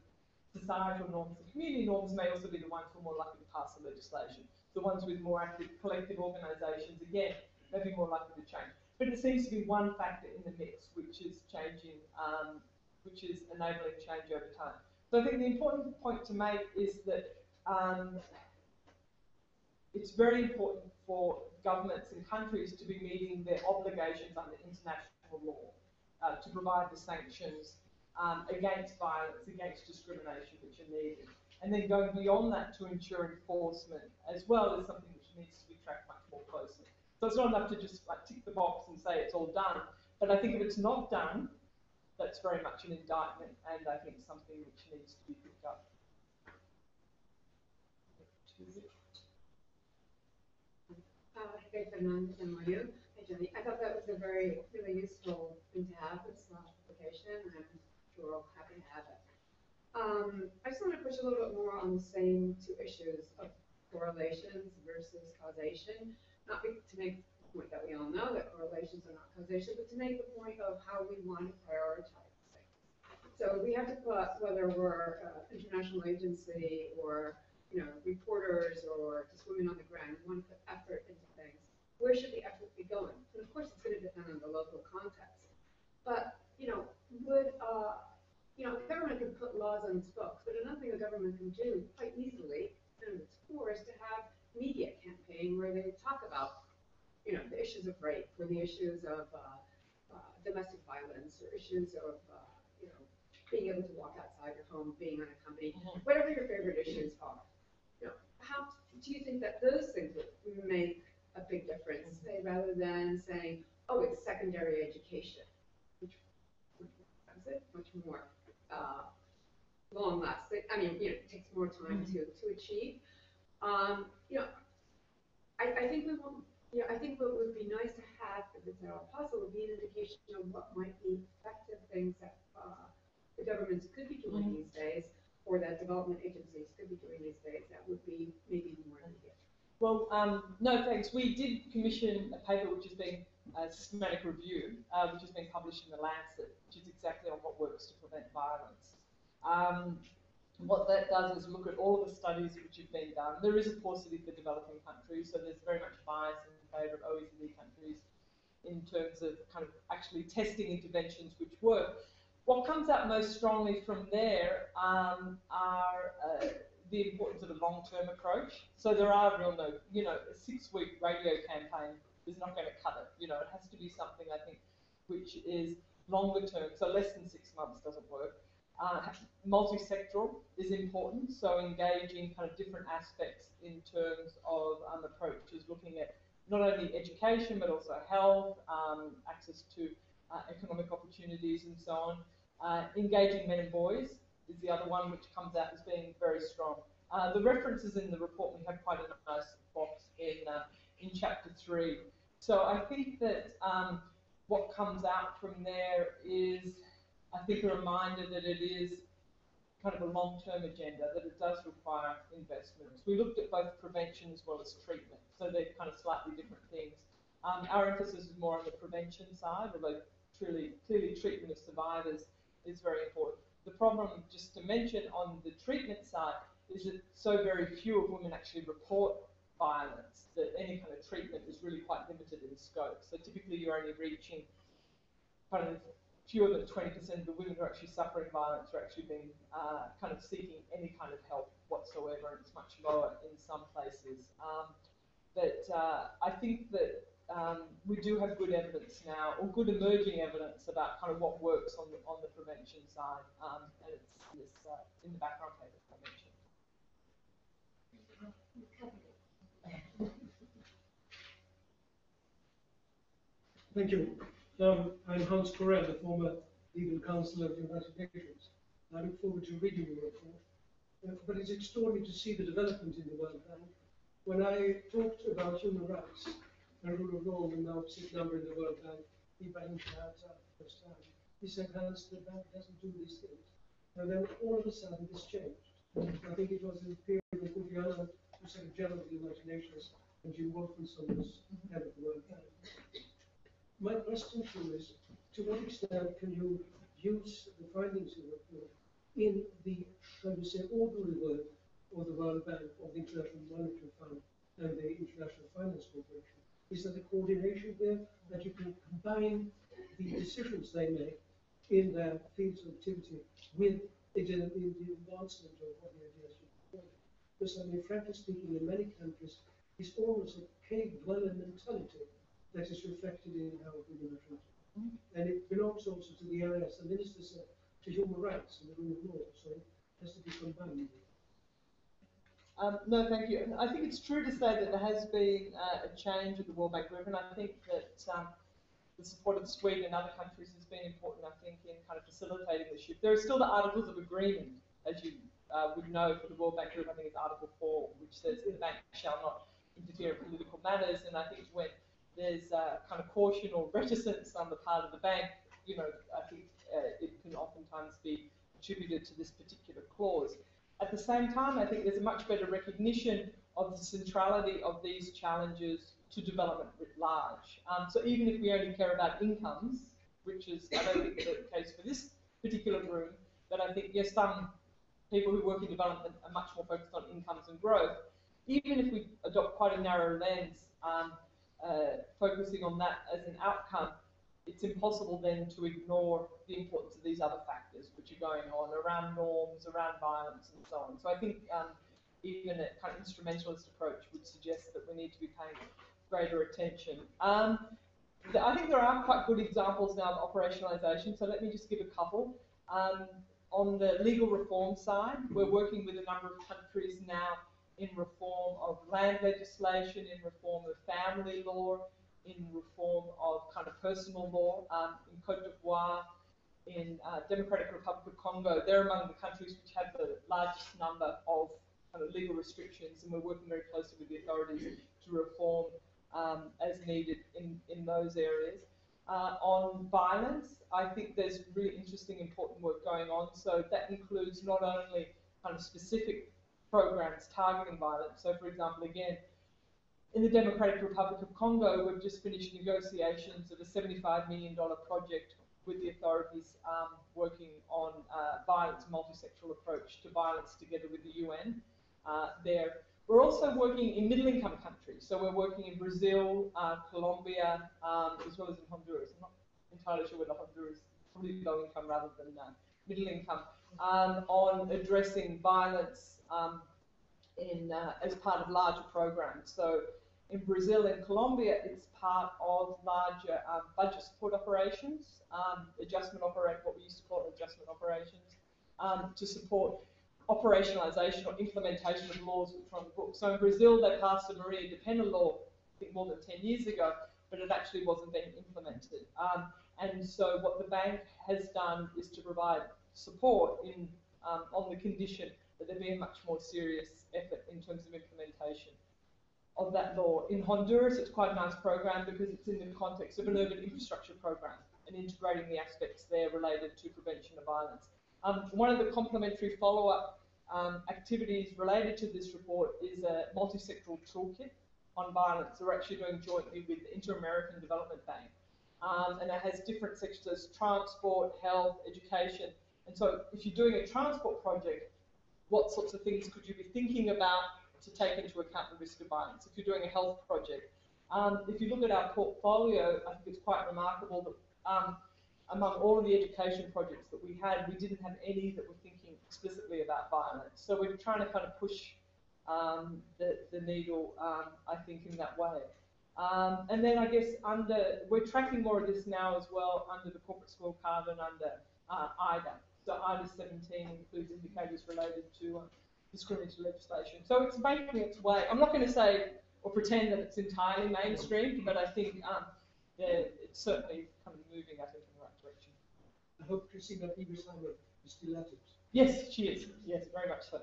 societal norms and community norms may also be the ones who are more likely to pass the legislation. The ones with more active collective organisations, again, may be more likely to change. But it seems to be one factor in the mix which is changing, which is enabling change over time. So I think the important point to make is that it's very important for governments and countries to be meeting their obligations under international law, to provide the sanctions against violence, against discrimination which are needed. And then going beyond that to ensure enforcement as well is something which needs to be tracked much more closely. So it's not enough to just tick the box and say it's all done. But I think if it's not done, that's very much an indictment, and I think something which needs to be picked up.
Hey, Fernando and Mario. Hey, Jenny. I thought that was a very really useful thing to have, this application, and I'm sure we're all happy to have it. I just want to push a little bit more on the same two issues of correlations versus causation. Not to make the point that we all know that correlations are not causation, but to make the point of how we want to prioritize things. So we have to put, whether we're an international agency or reporters or just women on the ground, we want to put effort into things. Where should the effort be going? And of course, it's going to depend on the local context. But would the government can put laws on its books, but another thing the government can do quite easily, and its core, is to have media campaign where they talk about the issues of rape or the issues of domestic violence or issues of being able to walk outside your home, being unaccompanied, whatever your favorite issues are. How do you think that those things would make a big difference, say, rather than saying, oh, it's secondary education, which is expensive, much more long lasting. I mean, it takes more time to achieve. I think we will. I think what would be nice to have, if it's at all possible, would be an indication of what might be effective things that the governments could be doing these days, or that development agencies could be doing these days. That would be maybe more immediate.
Well, no thanks. We did commission a paper which has been a systematic review, which has been published in The Lancet, which is exactly on what works to prevent violence. What that does is look at all of the studies which have been done. There is a paucity for developing countries, so there's very much bias in favour of OECD countries in terms of kind of actually testing interventions which work. What comes out most strongly from there are the importance of a long-term approach. So there are real a 6-week radio campaign is not going to cut it. It has to be something, I think, which is longer term. So less than 6 months doesn't work. Multi-sectoral is important, so engaging kind of different aspects in terms of approaches, looking at not only education but also health, access to economic opportunities and so on. Engaging men and boys is the other one which comes out as being very strong. The references in the report, we have quite a nice box in chapter 3. So I think that what comes out from there is, I think, a reminder that it is kind of a long-term agenda, that it does require investments. We looked at both prevention as well as treatment, so they're kind of slightly different things. Our emphasis is more on the prevention side, although clearly treatment of survivors is very important. The problem, just to mention, on the treatment side, is that so very few of women actually report violence, that any kind of treatment is really quite limited in scope. So typically you're only reaching kind of fewer than 20% of the women who are actually suffering violence are actually being kind of seeking any kind of help whatsoever, and it's much lower in some places. But I think that we do have good evidence now, or good emerging evidence about kind of what works on the prevention side, and it's this in the background paper I mentioned.
Thank you. I'm Hans Corell, the former legal counsel of the United Nations. I look forward to reading your report. But it's extraordinary to see the development in the World Bank. When I talked about human rights and rule of law, and now sit number in the World Bank, Ibrahim Shahad's first time, he said, Hans, the bank doesn't do these things. And then all of a sudden this changed. I think it was in the period of Kofi Annan, who Secretary General of the United Nations, and Jim Wolfenson was head of the World Bank. My question to you is, to what extent can you use the findings of the report in the, shall we say, ordinary work of the World Bank, of the International Monetary Fund, and the International Finance Corporation? Is there a coordination there that you can combine the decisions they make in their fields of activity with the advancement of the ideas you propose? Because, I mean, frankly speaking, in many countries, it's almost a cave dweller mentality that is reflected in how women are treated. And it belongs also to the area, as the Minister said, to human rights and the rule of law, so it has to be combined.
No, thank you. And I think it's true to say that there has been a change in the World Bank Group, and I think that the support of Sweden and other countries has been important, I think, in kind of facilitating the shift. There are still the Articles of Agreement, as you would know, for the World Bank Group. I think it's Article 4, which says that the bank shall not interfere in political matters, and I think when there's kind of caution or reticence on the part of the bank, you know, I think it can oftentimes be attributed to this particular clause. At the same time, I think there's a much better recognition of the centrality of these challenges to development writ large. So even if we only care about incomes, which is, I don't think the case for this particular room, but I think, yes, some people who work in development are much more focused on incomes and growth. Even if we adopt quite a narrow lens, focusing on that as an outcome, it's impossible then to ignore the importance of these other factors which are going on around norms, around violence, and so on. So I think even a kind of instrumentalist approach would suggest that we need to be paying greater attention. I think there are quite good examples now of operationalisation, so let me just give a couple. On the legal reform side, we're working with a number of countries now in reform of land legislation, in reform of family law, in reform of kind of personal law. In Cote d'Ivoire, in Democratic Republic of Congo, they're among the countries which have the largest number of kind of legal restrictions, and we're working very closely with the authorities to reform as needed in those areas. On violence, I think there's really interesting, important work going on. So that includes not only kind of specific programs targeting violence. So, for example, again, in the Democratic Republic of Congo, we've just finished negotiations of a $75 million project with the authorities working on violence, multi-sectoral approach to violence together with the UN there. We're also working in middle-income countries. So we're working in Brazil, Colombia, as well as in Honduras. I'm not entirely sure whether Honduras is probably low-income rather than middle-income, on addressing violence as part of larger programs. So in Brazil and Colombia, it's part of larger budget support operations, what we used to call adjustment operations, to support operationalisation or implementation of laws which are on the book. So in Brazil, they passed the Maria da Penha law, I think more than 10 years ago, but it actually wasn't being implemented. And so what the bank has done is to provide support on the condition that there be a much more serious effort in terms of implementation of that law. In Honduras, it's quite a nice program because it's in the context of an urban infrastructure program and integrating the aspects there related to prevention of violence. One of the complementary follow-up activities related to this report is a multi-sectoral toolkit on violence that we're actually doing jointly with the Inter-American Development Bank. And it has different sectors: transport, health, education, And so if you're doing a transport project, what sorts of things could you be thinking about to take into account the risk of violence? If you're doing a health project, if you look at our portfolio, I think it's quite remarkable that among all of the education projects that we had, we didn't have any that were thinking explicitly about violence. So we're trying to kind of push the needle, I think, in that way. And then I guess we're tracking more of this now as well under the corporate scorecard and under IDA. So IDA 17 includes indicators related to discriminatory legislation. So it's making its way. I'm not going to say or pretend that it's entirely mainstream, but I think it's certainly kind of moving, I think, in the right direction.
I hope Christina Hibisheimer is still at it.
Yes, she is. Yes, very much so.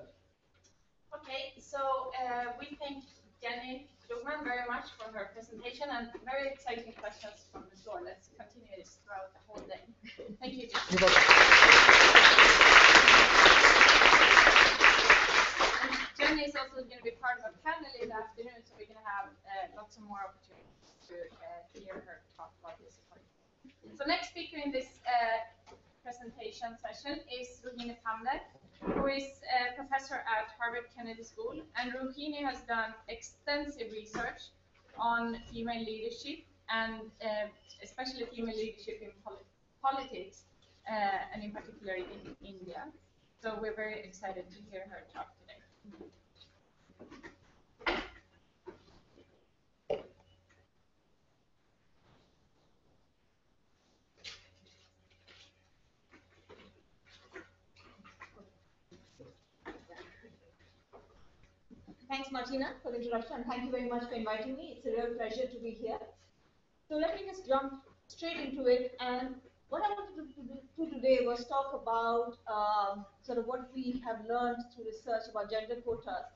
Okay, so we thank Jenny Lugman very much for her presentation and very exciting questions from the floor. Let's continue this throughout the whole day. Thank you, Jenny. Jenny is also going to be part of a panel in the afternoon, so we're going to have lots of more opportunities to hear her talk about this. So next speaker in this presentation session is Rohini Pamler, who is a professor at Harvard Kennedy School. And Rohini has done extensive research on female leadership and especially female leadership in politics and in particular in India. So we're very excited to hear her talk today.
Thanks, Martina, for the introduction, and thank you very much for inviting me. It's a real pleasure to be here. So let me just jump straight into it. And what I wanted to do today was talk about sort of what we have learned through research about gender quotas.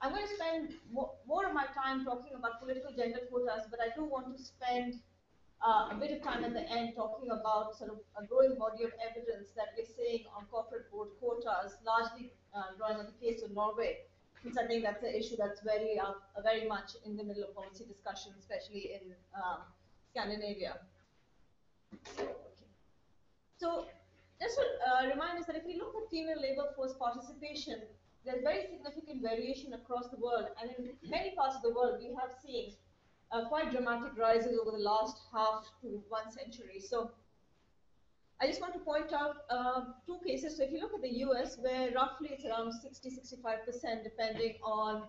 I'm going to spend more of my time talking about political gender quotas, but I do want to spend a bit of time at the end talking about sort of a growing body of evidence that we're seeing on corporate board quotas, largely drawing on the case of Norway. Since I think that's an issue that's very much in the middle of policy discussion, especially in Scandinavia. So just to remind us that if we look at female labor force participation, there's very significant variation across the world, and in many parts of the world we have seen quite dramatic rises over the last half to 1 century. So I just want to point out two cases. So if you look at the US, where roughly it's around 60–65% depending on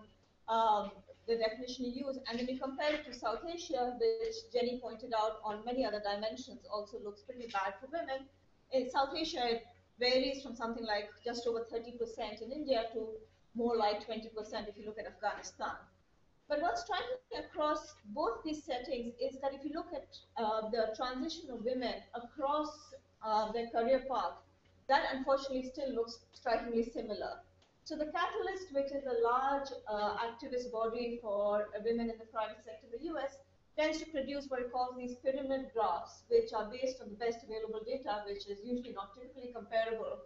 the definition you use, and then you compare it to South Asia, which Jenny pointed out on many other dimensions also looks pretty bad for women. In South Asia, it varies from something like just over 30% in India to more like 20% if you look at Afghanistan. But what's striking across both these settings is that if you look at the transition of women across their career path, that unfortunately still looks strikingly similar. So the Catalyst, which is a large activist body for women in the private sector in the US, tends to produce what it calls these pyramid graphs, which are based on the best available data, which is usually not typically comparable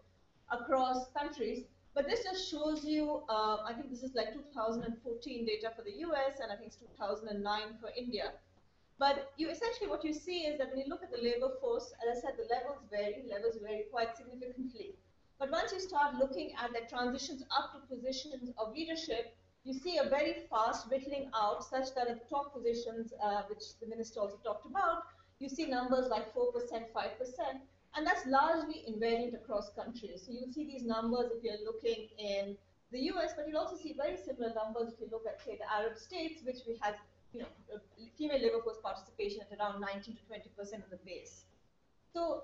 across countries. But this just shows you, I think this is like 2014 data for the US, and I think it's 2009 for India. But essentially what you see is that when you look at the labor force, as I said, the levels vary quite significantly. But once you start looking at the transitions up to positions of leadership, you see a very fast whittling out such that at the top positions, which the minister also talked about, you see numbers like 4%, 5%, and that's largely invariant across countries. So you'll see these numbers if you're looking in the US, but you'll also see very similar numbers if you look at, say, the Arab states, which we had female labor force participation at around 19 to 20% of the base. So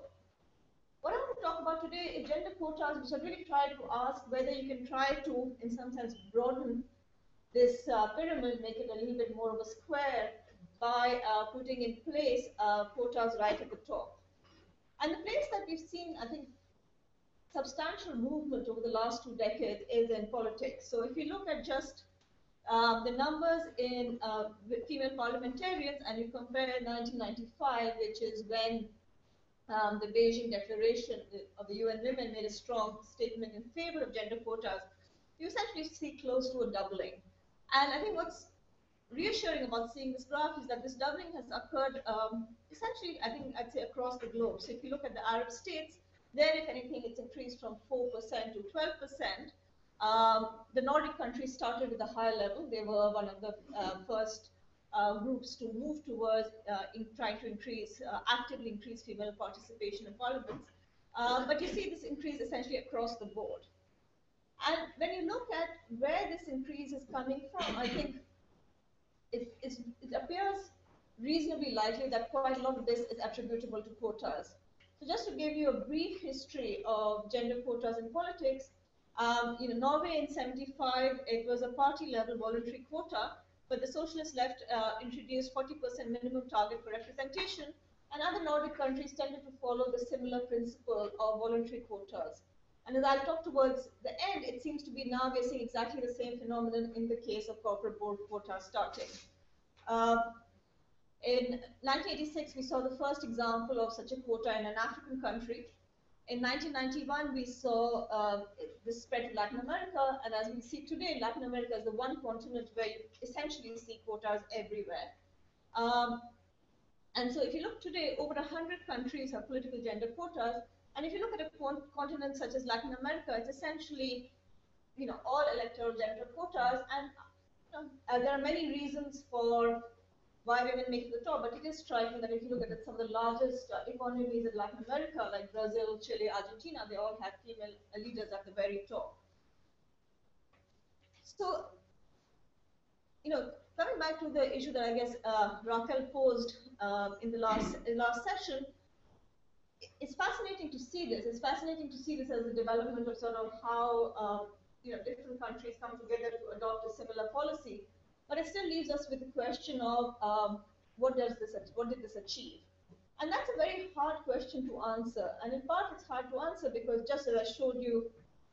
what I want to talk about today is gender quotas, which I really try to ask whether you can try to, in some sense, broaden this pyramid, make it a little bit more of a square by putting in place quotas right at the top. And the place that we've seen, I think, substantial movement over the last 2 decades is in politics. So if you look at just the numbers in female parliamentarians, and you compare 1995, which is when the Beijing Declaration of the UN Women made a strong statement in favor of gender quotas, you essentially see close to a doubling. And I think what's reassuring about seeing this graph is that this doubling has occurred essentially, I think I'd say across the globe. So if you look at the Arab states, Then, if anything, it's increased from 4% to 12%. The Nordic countries started with a higher level. They were one of the first groups to move towards trying to actively increase female participation in parliaments. But you see this increase essentially across the board. And when you look at where this increase is coming from, I think it appears reasonably likely that quite a lot of this is attributable to quotas. So just to give you a brief history of gender quotas in politics, Norway in 75, it was a party-level voluntary quota, but the socialist left introduced 40% minimum target for representation, and other Nordic countries tended to follow the similar principle of voluntary quotas. And as I'll talk towards the end, it seems to be now we're seeing exactly the same phenomenon in the case of corporate board quotas starting. In 1986, we saw the first example of such a quota in an African country. In 1991, we saw this spread to Latin America, and as we see today, Latin America is the one continent where you essentially see quotas everywhere. And so if you look today, over 100 countries have political gender quotas, and if you look at a continent such as Latin America, it's essentially, all electoral gender quotas, and there are many reasons for why women make the top, but it is striking that if you look at some of the largest economies in Latin America, like Brazil, Chile, Argentina, they all have female leaders at the very top. So, coming back to the issue that I guess Raquel posed in the last session, it's fascinating to see this. It's fascinating to see this as a development of sort of how different countries come together to adopt a similar policy. But it still leaves us with the question of what did this achieve? And that's a very hard question to answer. And in part, it's hard to answer because just as I showed you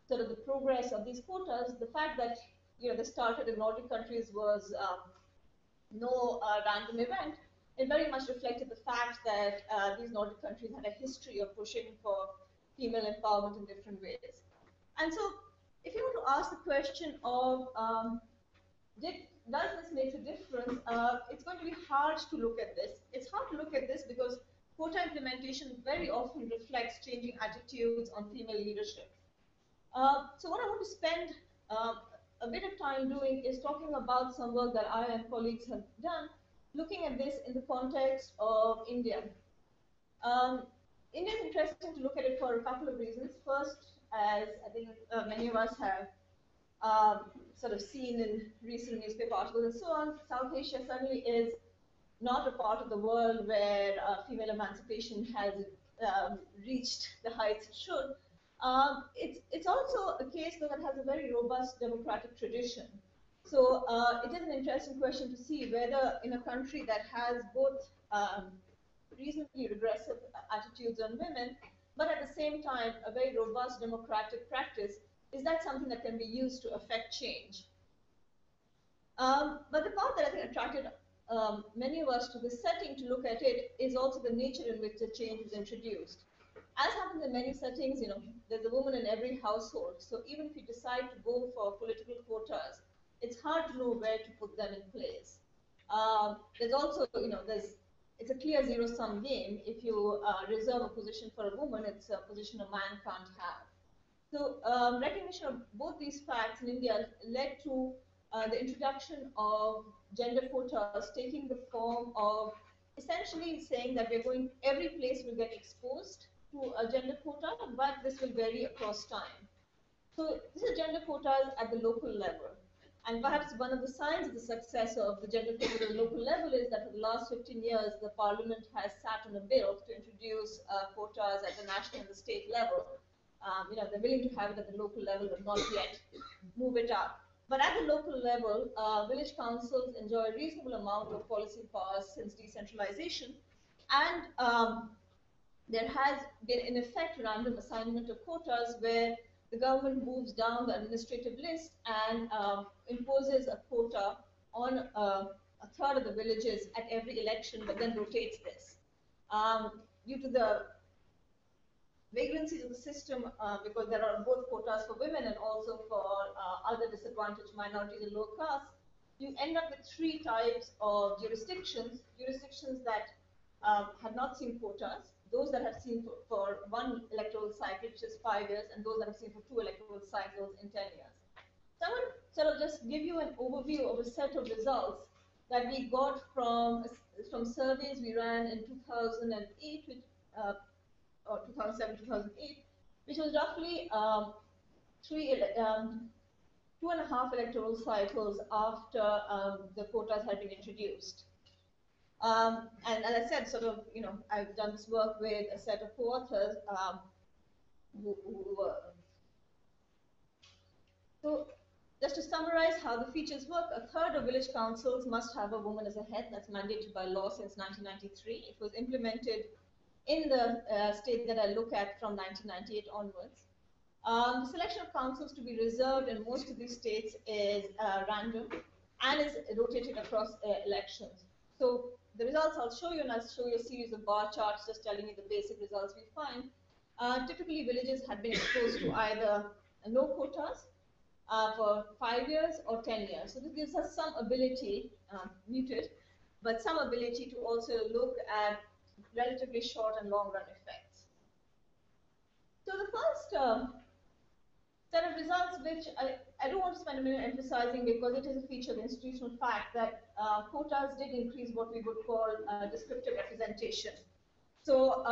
sort of the progress of these quotas, the fact that they started in Nordic countries was no random event. It very much reflected the fact that these Nordic countries had a history of pushing for female empowerment in different ways. And so, if you want to ask the question of does this make a difference? It's going to be hard to look at this. It's hard to look at this because quota implementation very often reflects changing attitudes on female leadership. So what I want to spend a bit of time doing is talking about some work that I and colleagues have done, looking at this in the context of India. India is interesting to look at it for a couple of reasons. First, as I think many of us have sort of seen in recent newspaper articles and so on, South Asia certainly is not a part of the world where female emancipation has reached the heights it should. It's also a case that has a very robust democratic tradition. So it is an interesting question to see whether in a country that has both reasonably regressive attitudes on women, but at the same time a very robust democratic practice, is that something that can be used to affect change? But the part that I think attracted many of us to this setting to look at it is also the nature in which the change is introduced. As happens in many settings, there's a woman in every household. So even if you decide to go for political quotas, it's hard to know where to put them in place. There's also, it's a clear zero-sum game. If you reserve a position for a woman, it's a position a man can't have. So recognition of both these facts in India led to the introduction of gender quotas taking the form of essentially saying that every place will get exposed to a gender quota, but this will vary across time. So this is gender quotas at the local level. And perhaps one of the signs of the success of the gender quota at the local level is that for the last 15 years, the parliament has sat on a bill to introduce quotas at the national and the state level. They're willing to have it at the local level, but not yet move it up. But at the local level, village councils enjoy a reasonable amount of policy powers since decentralization. And there has been, in effect, random assignment of quotas where the government moves down the administrative list and imposes a quota on a third of the villages at every election, but then rotates this. Due to the vagrancies of the system, because there are both quotas for women and also for other disadvantaged minorities and low castes, you end up with three types of jurisdictions. Jurisdictions that have not seen quotas, those that have seen for 1 electoral cycle, which is 5 years, and those that have seen for 2 electoral cycles in 10 years. So I want to sort of just give you an overview of a set of results that we got from surveys we ran in 2008, or 2007, 2008, which was roughly 2.5 electoral cycles after the quotas had been introduced. And as I said, sort of, I've done this work with a set of co-authors who were. So just to summarize how the features work, a third of village councils must have a woman as a head. That's mandated by law since 1993. It was implemented in the state that I look at from 1998 onwards. The selection of councils to be reserved in most of these states is random and is rotated across elections. So the results I'll show you, and I'll show you a series of bar charts just telling you the basic results we find. Typically, villages had been exposed to either no quotas for 5 years or 10 years. So this gives us some ability, muted, but some ability to also look at relatively short and long run effects. So the first set of results, which I don't want to spend a minute emphasizing because it is a feature of institutional fact that quotas did increase what we would call descriptive representation. So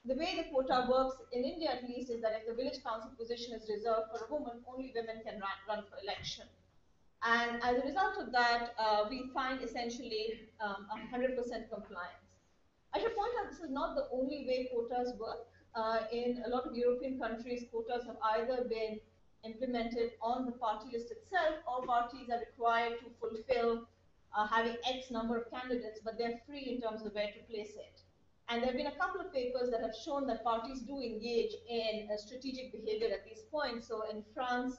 the way the quota works in India at least is that if the village council position is reserved for a woman, only women can run for election. And as a result of that, we find essentially 100% compliance. I should point out this is not the only way quotas work. In a lot of European countries, quotas have either been implemented on the party list itself, or parties are required to fulfill having X number of candidates, but they're free in terms of where to place it. And there have been a couple of papers that have shown that parties do engage in strategic behavior at these points. So in France,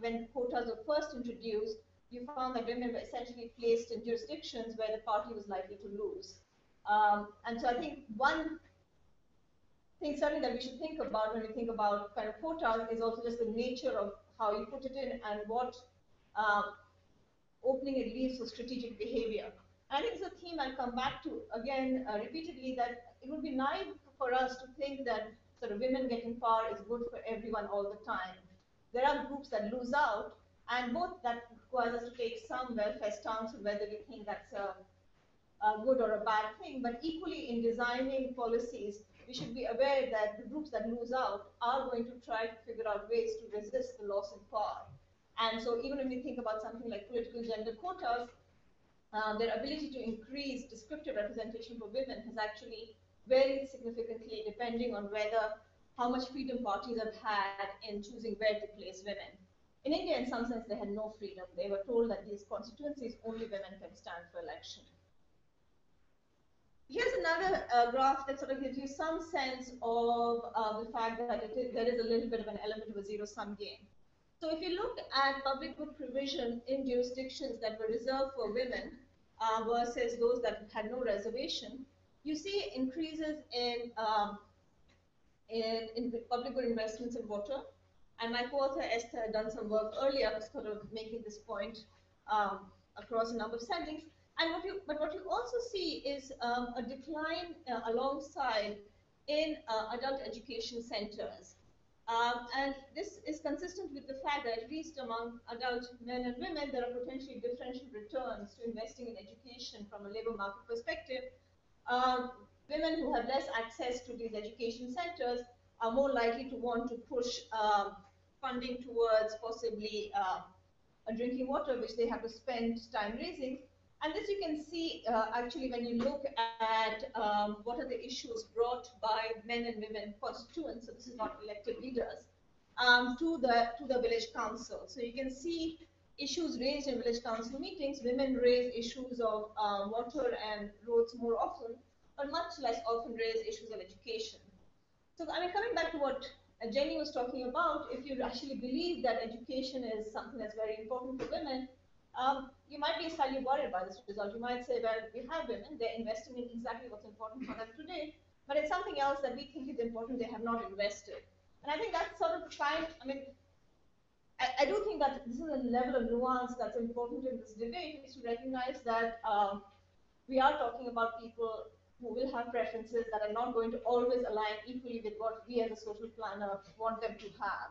when quotas were first introduced, you found that women were essentially placed in jurisdictions where the party was likely to lose. And so I think one thing certainly that we should think about when we think about kind of quotas is also just the nature of how you put it in and what opening it leaves for strategic behavior. And I think it's a theme I'll come back to again repeatedly, that it would be naive for us to think that sort of women getting power is good for everyone all the time. There are groups that lose out, and both that requires us to take some welfare stance on whether we think that's a good or a bad thing, but equally in designing policies, we should be aware that the groups that lose out are going to try to figure out ways to resist the loss in power. And so even when we think about something like political gender quotas, their ability to increase descriptive representation for women has actually varied significantly depending on how much freedom parties have had in choosing where to place women. In India, in some sense, they had no freedom. They were told that these constituencies, only women can stand for election. Here's another graph that sort of gives you some sense of the fact that there is a little bit of an element of a zero-sum game. So if you look at public good provision in jurisdictions that were reserved for women versus those that had no reservation, you see increases in public good investments in water. And my co-author Esther had done some work earlier sort of making this point across a number of settings. And what you also see is a decline alongside in adult education centers. And this is consistent with the fact that at least among adult men and women, there are potentially differential returns to investing in education from a labor market perspective. Women who have less access to these education centers are more likely to want to push funding towards possibly drinking water, which they have to spend time raising. And this you can see actually when you look at what are the issues brought by men and women constituents, so this is not elected leaders, to the village council. So you can see issues raised in village council meetings. Women raise issues of water and roads more often, but much less often raise issues of education. So I mean, coming back to what Jenny was talking about, if you actually believe that education is something that's very important for women, you might be slightly worried by this result. You might say, well, we have women, they're investing in exactly what's important for them today, but it's something else that we think is important they have not invested. And I think that's sort of fine. I mean, I do think that this is a level of nuance that's important in this debate, is to recognize that we are talking about people who will have preferences that are not going to always align equally with what we as a social planner want them to have.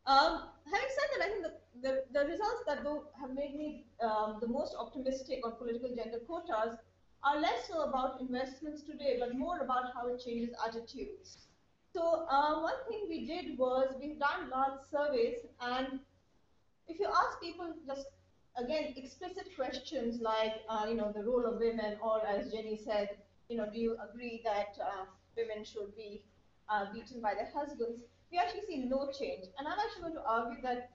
Having said that, I think the results that have made me the most optimistic on political gender quotas are less so about investments today, but more about how it changes attitudes. So one thing we did was we've done large surveys, and if you ask people just, again, explicit questions like, the role of women, or as Jenny said, do you agree that women should be beaten by their husbands, we actually see no change. And I'm actually going to argue that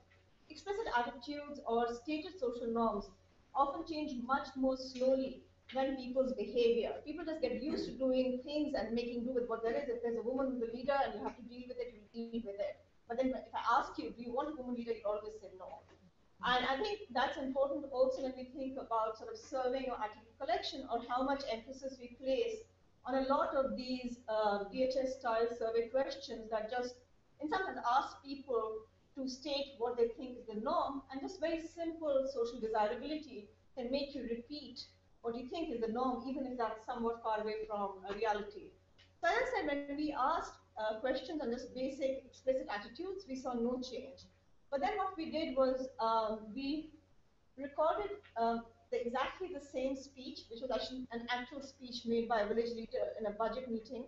explicit attitudes or stated social norms often change much more slowly than people's behavior. People just get used to doing things and making do with what there is. If there's a woman who's the leader and you have to deal with it, you deal with it. But then if I ask you, do you want a woman leader, you always say no. And I think that's important also when we think about sort of surveying or attitude collection, or how much emphasis we place on a lot of these DHS-style survey questions that just, in some sense, ask people to state what they think is the norm, and just very simple social desirability can make you repeat what you think is the norm, even if that's somewhat far away from reality. So as I said, when we asked questions on just basic explicit attitudes, we saw no change. But then what we did was we recorded exactly the same speech, which was actually an actual speech made by a village leader in a budget meeting,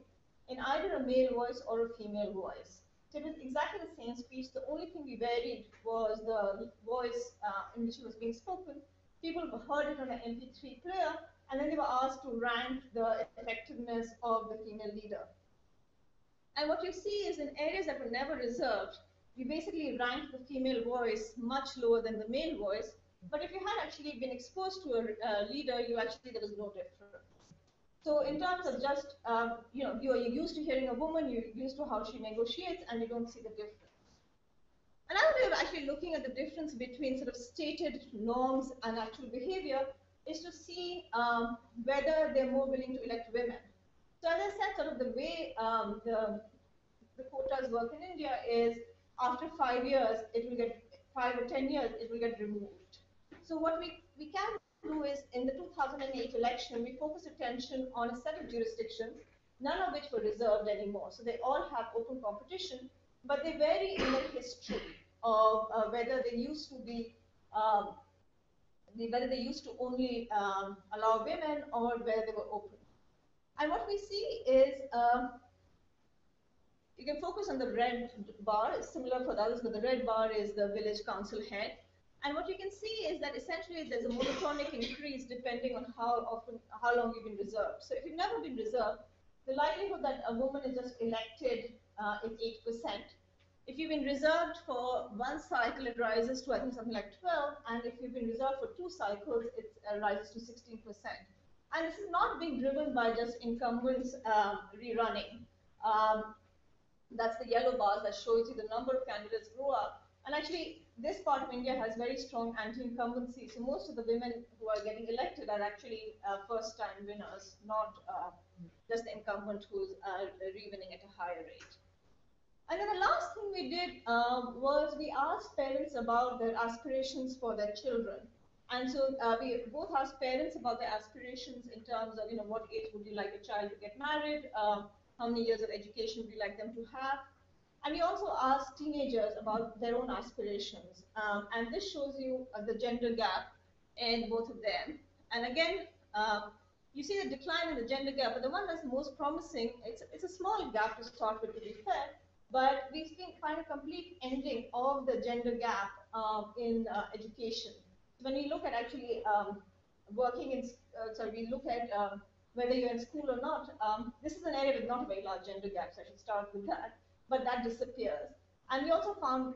in either a male voice or a female voice. So it was exactly the same speech. The only thing we varied was the voice in which it was being spoken. People heard it on an MP3 player, and then they were asked to rank the effectiveness of the female leader. And what you see is in areas that were never reserved, we basically ranked the female voice much lower than the male voice. But if you had actually been exposed to a leader, there was no difference. So in terms of just, you're used to hearing a woman, you're used to how she negotiates, and you don't see the difference. Another way of actually looking at the difference between sort of stated norms and actual behavior is to see whether they're more willing to elect women. So as I said, sort of the way the quotas work in India is after 5 years, 5 or 10 years, it will get removed. So what we can do is, in the 2008 election, we focused attention on a set of jurisdictions, none of which were reserved anymore. So they all have open competition, but they vary in their history of whether they used to be, whether they used to only allow women, or whether they were open. And what we see is, you can focus on the red bar. It's similar for the others, but the red bar is the village council head. And what you can see is that essentially there's a monotonic increase depending on how long you've been reserved. So if you've never been reserved, the likelihood that a woman is just elected is 8%. If you've been reserved for one cycle, it rises to, I think, something like 12. And if you've been reserved for 2 cycles, it rises to 16%. And this is not being driven by just incumbents rerunning. That's the yellow bars that shows you the number of candidates grew up. And actually, this part of India has very strong anti-incumbency. So most of the women who are getting elected are actually first-time winners, not just the incumbent who's re-winning at a higher rate. And then the last thing we did was we asked parents about their aspirations for their children. And so we both asked parents about their aspirations in terms of, what age would you like a child to get married, how many years of education would you like them to have. And we also asked teenagers about their own aspirations. And this shows you the gender gap in both of them. And again, you see the decline in the gender gap, but the one that's most promising, it's a small gap to start with, to be fair, but we find a complete ending of the gender gap in education. When we look at actually we look at whether you're in school or not, this is an area with not a very large gender gap, so I should start with that, but that disappears. And we also found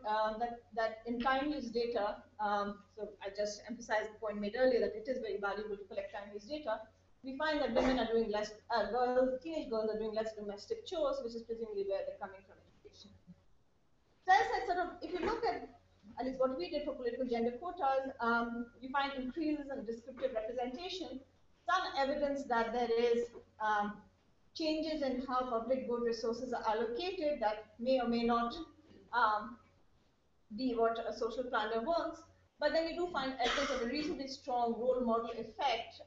that in time use data, so I just emphasized the point made earlier that it is very valuable to collect time use data, we find that women are doing less, teenage girls are doing less domestic chores, which is presumably where they're coming from education. So as I said, if you look at least what we did for political gender quotas, you find increases in descriptive representation, some evidence that there is changes in how public good resources are allocated that may or may not be what a social planner wants. But then you do find evidence of a reasonably strong role model effect,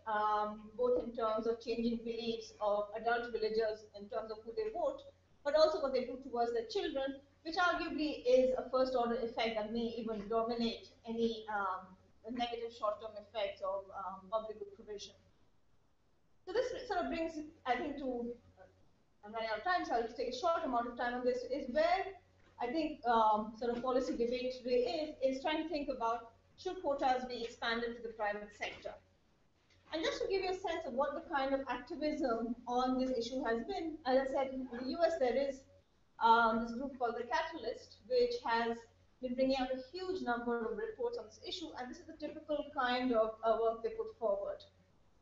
both in terms of changing beliefs of adult villagers in terms of who they vote, but also what they do towards their children, which arguably is a first order effect that may even dominate any negative short-term effects of public good provision. So this sort of brings, I think, to, I'm running out of time, so I'll just take a short amount of time on this, is where I think sort of policy debate today is trying to think about, should quotas be expanded to the private sector? And just to give you a sense of what the kind of activism on this issue has been, as I said, in the US there is this group called the Catalyst, which has been bringing out a huge number of reports on this issue, and this is the typical kind of work they put forward.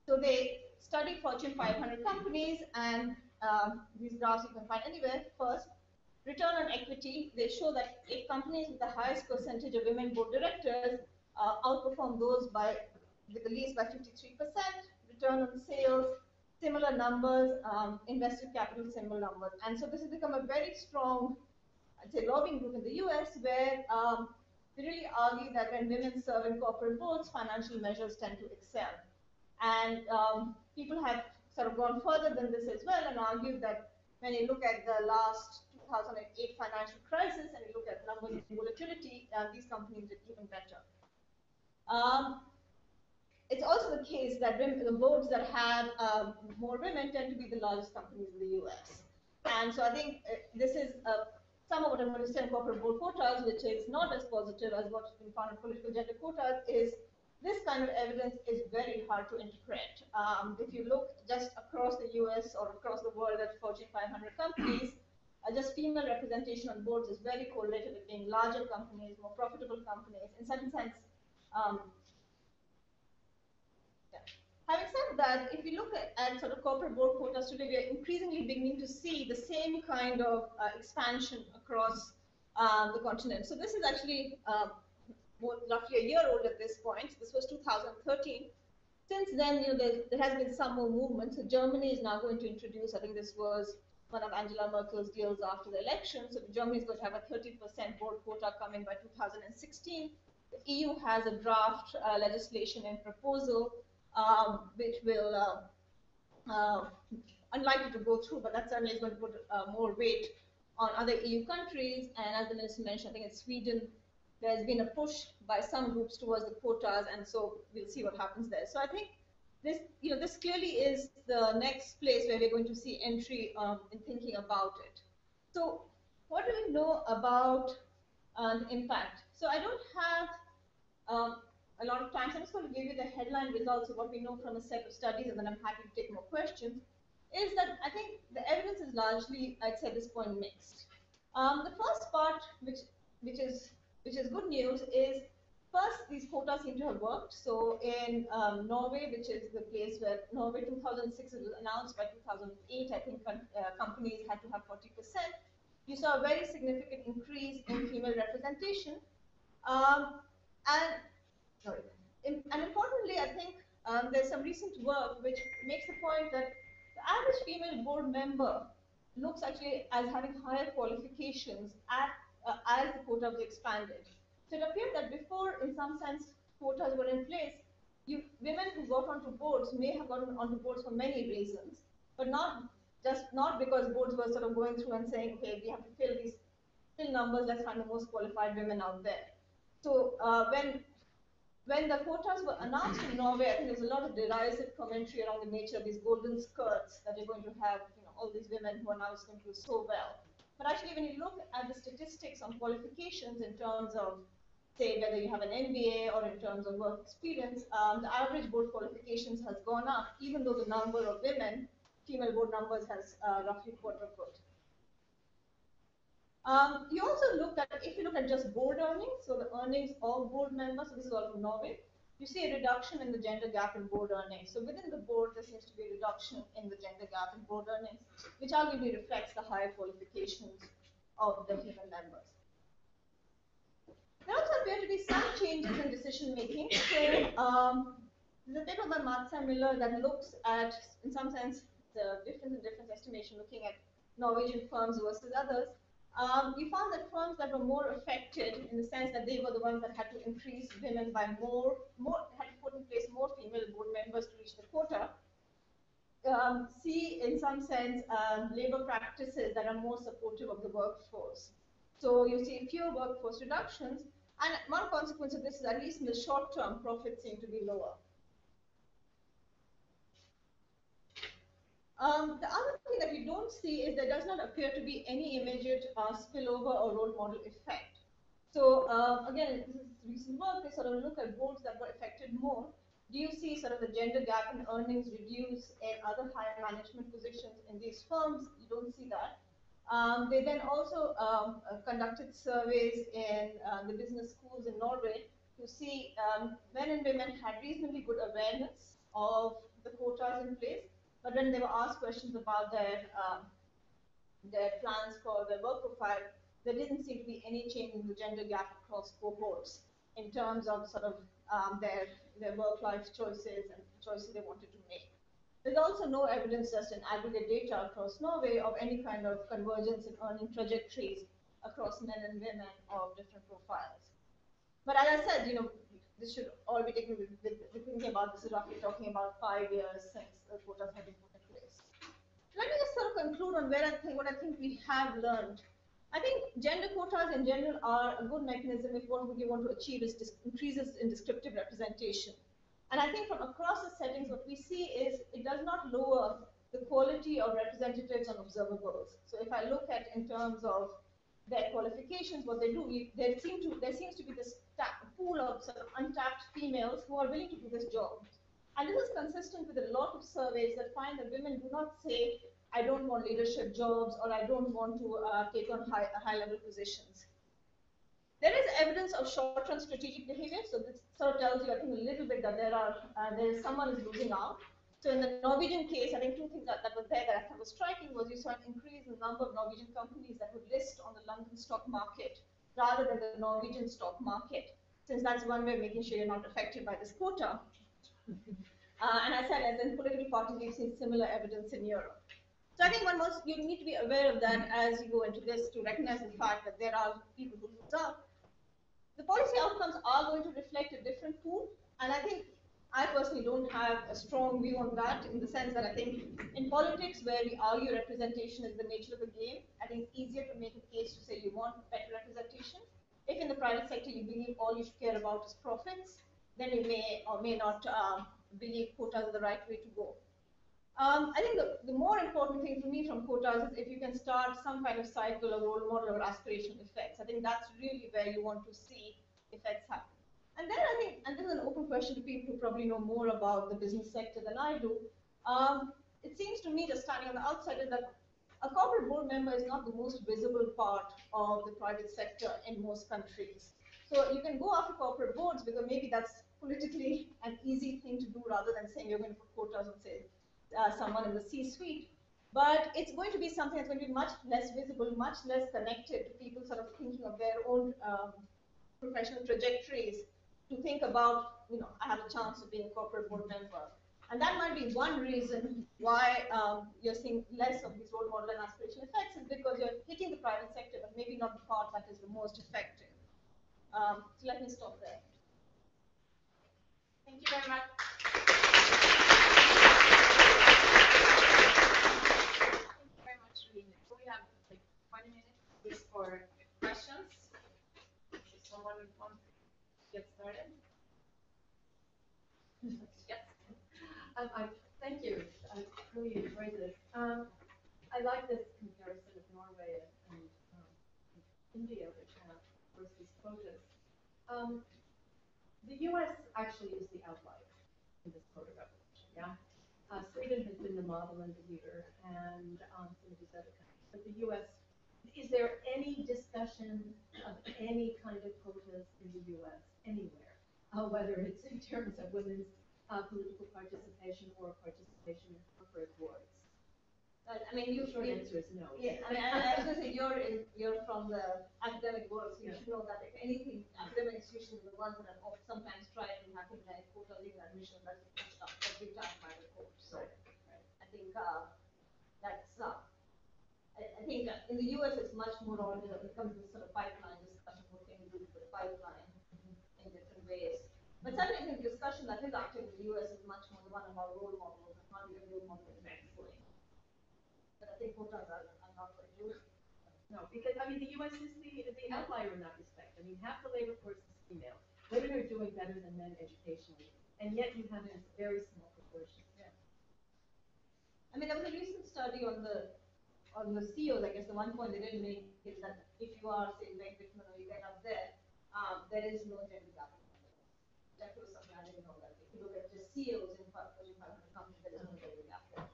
So they study Fortune 500 companies, and these graphs you can find anywhere. First, return on equity, they show that if companies with the highest percentage of women board directors outperform those with the least by 53%, return on sales, similar numbers, invested capital, similar numbers. And so this has become a very strong, I'd say, lobbying group in the US, where they really argue that when women serve in corporate boards, financial measures tend to excel. And people have sort of gone further than this as well and argued that when you look at the last 2008 financial crisis and you look at numbers of volatility, these companies did even better. It's also the case that the boards that have more women tend to be the largest companies in the US. And so I think this is some of what I'm going to say in corporate board quotas, which is not as positive as what's been found in political gender quotas, is this kind of evidence is very hard to interpret. If you look just across the US or across the world at Fortune 500 companies, just female representation on boards is very correlated with being larger companies, more profitable companies. In certain sense, having said that, if you look at sort of corporate board quotas today, we are increasingly beginning to see the same kind of expansion across the continent. So this is actually roughly a year old at this point. This was 2013. Since then, there has been some more movement. So Germany is now going to introduce, I think this was one of Angela Merkel's deals after the election. So Germany is going to have a 30% board quota coming by 2016. The EU has a draft legislation and proposal, which will unlikely to go through, but that certainly is going to put more weight on other EU countries. And as the minister mentioned, I think in Sweden, there's been a push by some groups towards the quotas, and so we'll see what happens there. So I think this, this clearly is the next place where we're going to see entry in thinking about it. So what do we know about the impact? So I don't have a lot of time, so I'm just going to give you the headline results of what we know from a set of studies, and then I'm happy to take more questions. Is that I think the evidence is largely, I'd say at this point, mixed. The first part, which is good news, is first, these quotas seem to have worked. So in Norway, which is the place where Norway 2006, it was announced by 2008, I think companies had to have 40%. You saw a very significant increase in female representation. And importantly, I think there's some recent work which makes the point that the average female board member looks actually as having higher qualifications as the quota was expanded. So it appeared that before, in some sense, quotas were in place, women who got onto boards may have gotten onto boards for many reasons, but not because boards were sort of going through and saying, okay, we have to fill numbers, let's find the most qualified women out there. So when the quotas were announced in Norway, I think there was a lot of derisive commentary around the nature of these golden skirts that you're going to have, all these women who are now going to do so well. But actually, when you look at the statistics on qualifications in terms of, say, whether you have an MBA or in terms of work experience, the average board qualifications has gone up, even though the number of women, female board numbers, has roughly quadrupled. You also looked at, if you look at just board earnings, so the earnings of board members, so this is all from Norway, you see a reduction in the gender gap in board earnings. So within the board, there seems to be a reduction in the gender gap in board earnings, which arguably reflects the higher qualifications of the female members. There also appear to be some changes in decision making. So there's a paper by Matza Miller that looks at, in some sense, the difference estimation, looking at Norwegian firms versus others. we found that firms that were more affected in the sense that they were the ones that had to increase women by had to put in place more female board members to reach the quota, see in some sense labor practices that are more supportive of the workforce. So you see fewer workforce reductions, and one consequence of this is, at least in the short term, profits seem to be lower. The other thing that we don't see is there does not appear to be any immediate spillover or role model effect. So again, this is recent work, they sort of look at boards that were affected more. Do you see sort of the gender gap in earnings reduce in other higher management positions in these firms? You don't see that. They then also conducted surveys in the business schools in Norway to see men and women had reasonably good awareness of the quotas in place, but when they were asked questions about their plans for their work profile, there didn't seem to be any change in the gender gap across cohorts in terms of sort of their work-life choices and choices they wanted to make. There's also no evidence, just in aggregate data across Norway, of any kind of convergence in earning trajectories across men and women of different profiles. But as I said, this should all be taken with thinking about this is roughly talking about 5 years since the quotas have been put in place. Let me just sort of conclude on what I think we have learned. I think gender quotas in general are a good mechanism if what you want to achieve is increases in descriptive representation. And I think from across the settings, what we see is it does not lower the quality of representatives on observables. So if I look at in terms of their qualifications, what they do, there seems to be this pool of sort of untapped females who are willing to do this job. And this is consistent with a lot of surveys that find that women do not say, I don't want leadership jobs, or I don't want to take on high-level positions. There is evidence of short-term strategic behavior. So this sort of tells you, I think, a little bit that there is someone is losing out. So in the Norwegian case, I think two things that was there that I thought was striking was you saw an increase in the number of Norwegian companies that would list on the London stock market rather than the Norwegian stock market, since that's one way of making sure you're not affected by this quota. And I said, as in political parties, we've seen similar evidence in Europe. So I think you need to be aware of that as you go into this, to recognize the fact that there are people who lose out. The policy outcomes are going to reflect a different pool, and I think I personally don't have a strong view on that, in the sense that I think in politics, where we argue representation is the nature of the game, I think it's easier to make a case to say you want better representation. If in the private sector you believe all you should care about is profits, then you may or may not believe quotas are the right way to go. I think the more important thing for me from quotas is if you can start some kind of cycle or role model or aspirational effects. I think that's really where you want to see effects happen. And then I think, and this is an open question to people who probably know more about the business sector than I do, it seems to me, just standing on the outside, is that a corporate board member is not the most visible part of the private sector in most countries. So you can go after corporate boards because maybe that's politically an easy thing to do rather than saying you're going to put quotas on, say, someone in the C-suite. But it's going to be something that's going to be much less visible, much less connected to people sort of thinking of their own professional trajectories, to think about, I have a chance of being a corporate board member. And that might be one reason why you're seeing less of these role model and aspirational effects, is because you're hitting the private sector, but maybe not the part that is the most effective. So let me stop there.
Thank you very much. Thank you very much, Lina. We have like 20 minutes just for questions. If someone wants to get started. Yes.
Thank you. I really enjoyed this. I like this comparison of Norway and India, which have, of course, these quotas. The U.S. actually is the outlier in this quota revolution. Yeah, Sweden has been the model and the leader, and some of these other countries. But the U.S. Is there any discussion of any kind of quotas in the U.S. anywhere, whether it's in terms of women's political participation or participation in corporate boards?
I mean,
short answer is no.
Yeah, I mean, I was going to say you're from the academic world, so you should know that if anything, academic institutions are the ones that are sometimes try to have things like quota legal admission that's pushed up every time by the court. So I think that's
I think in the US it's much more on, it becomes this sort of pipeline discussion, what can you do with the pipeline in different ways. But certainly I think the discussion that is active in the US is much more the one about role models and how do you role model is excellent. But I think quotas are not very good.
No, because, I mean, the US is the outlier in that respect. I mean, half the labor force is female. Women are doing better than men educationally, and yet you have a very small proportion. Yeah.
I mean, there was a recent study on the CEOs. I guess the one point they didn't make is that if you are, say, Meg Whitman or you get up there, there is no gender gap. That was something I didn't know that. If you look at just CEOs in Fortune 500 companies, there is no gender gap there.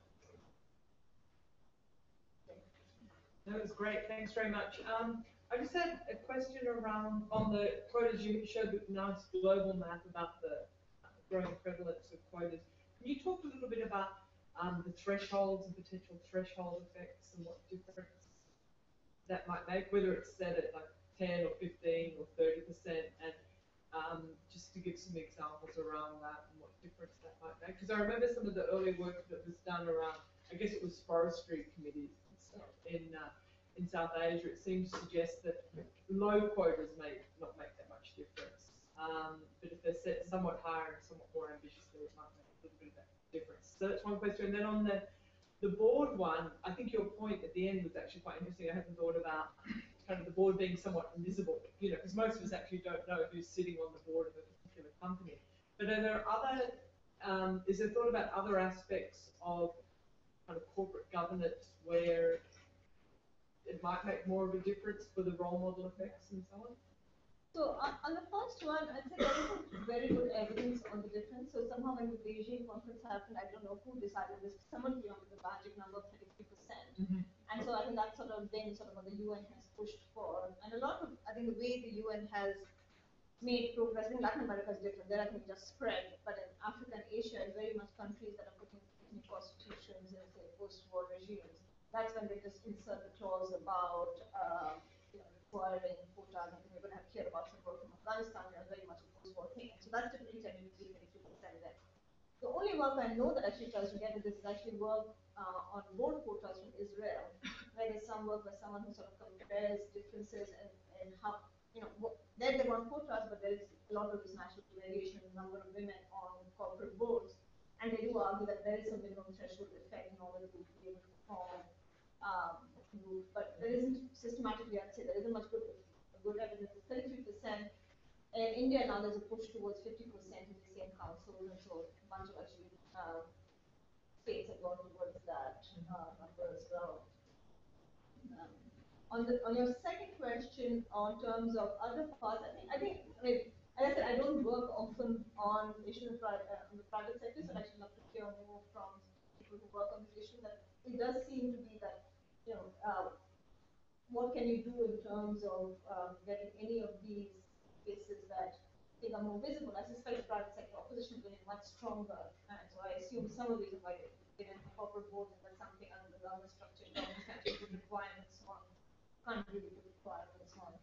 That was great. Thanks very much. I just had a question around on the quotas. You showed a nice global map about the growing prevalence of quotas. Can you talk a little bit about the thresholds and potential threshold effects and what difference that might make, whether it's set at like 10 or 15 or 30%, and just to give some examples around that and what difference that might make? Because I remember some of the early work that was done around, I guess it was forestry committees and stuff in South Asia. It seems to suggest that low quotas may not make that much difference. But if they're set somewhat higher and somewhat more ambitiously, it might make a little bit of that difference. So that's one question. And then on the board one, I think your point at the end was actually quite interesting. I hadn't thought about kind of the board being somewhat invisible, because most of us actually don't know who's sitting on the board of a particular company. But are there other, is there thought about other aspects of kind of corporate governance where it might make more of a difference for the role model effects and so on?
So on the first one, I'd say there isn't very good evidence on the difference. So somehow when the Beijing conference happened, I don't know who decided this, someone came up with the magic number of 33%.
Mm-hmm.
And so I think that's sort of been sort of what the UN has pushed for. And a lot of, I think the way the UN has made progress, in Latin America is different. There I think just spread, but in Africa and Asia, it's very much countries that are putting ethnic constitutions and say post-war regimes. That's when they just insert the clause about requiring quotas. I think we're going to hear about some work from Afghanistan, very much a post-war thing. So that's typically tended to be 23% there. The only work I know that actually tries to get at this is actually work on board quotas from Israel, where there's some work where someone who sort of compares differences and how, there they want quotas, but there is a lot of this national variation in the number of women on corporate boards. And they do argue that there is a minimum threshold effect in order to be able to form group, but there isn't systematically, I'd say, there isn't much good evidence. It's 33%. In India now there's a push towards 50% in the same councils, and so a bunch of actually states have gone towards that number as well. On your second question, on terms of other parts, I mean, as I said, I don't work often on issues in the private sector, so I'd actually love to hear more from people who work on this issue. That it does seem to be that, what can you do in terms of getting any of these cases that become more visible? I suspect the private sector opposition is getting much stronger, and so I assume some of these are like getting corporate boards, and that's something under the government structure, government can't put requirements on, can't really put requirements on.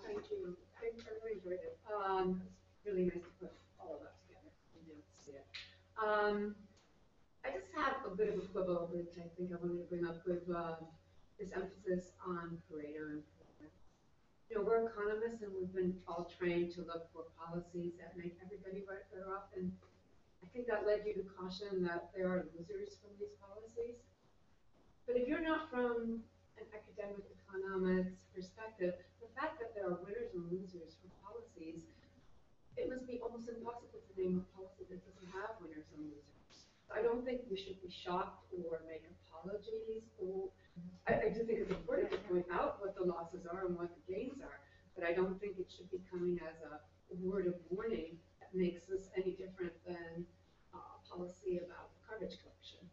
Thank you. I really enjoyed it. It's really nice to put all of that together and be able to see it. I just have a bit of a quibble, which I think I wanted to bring up with this emphasis on Pareto improvement. We're economists, and we've been all trained to look for policies that make everybody better off. And I think that led you to caution that there are losers from these policies. But if you're not from an academic economics perspective, the fact that there are winners and losers for policies, it must be almost impossible to name a policy that doesn't have winners and losers. I don't think we should be shocked or make apologies. I do think it's important to point out what the losses are and what the gains are, but I don't think it should be coming as a word of warning that makes us any different than a policy about garbage collection.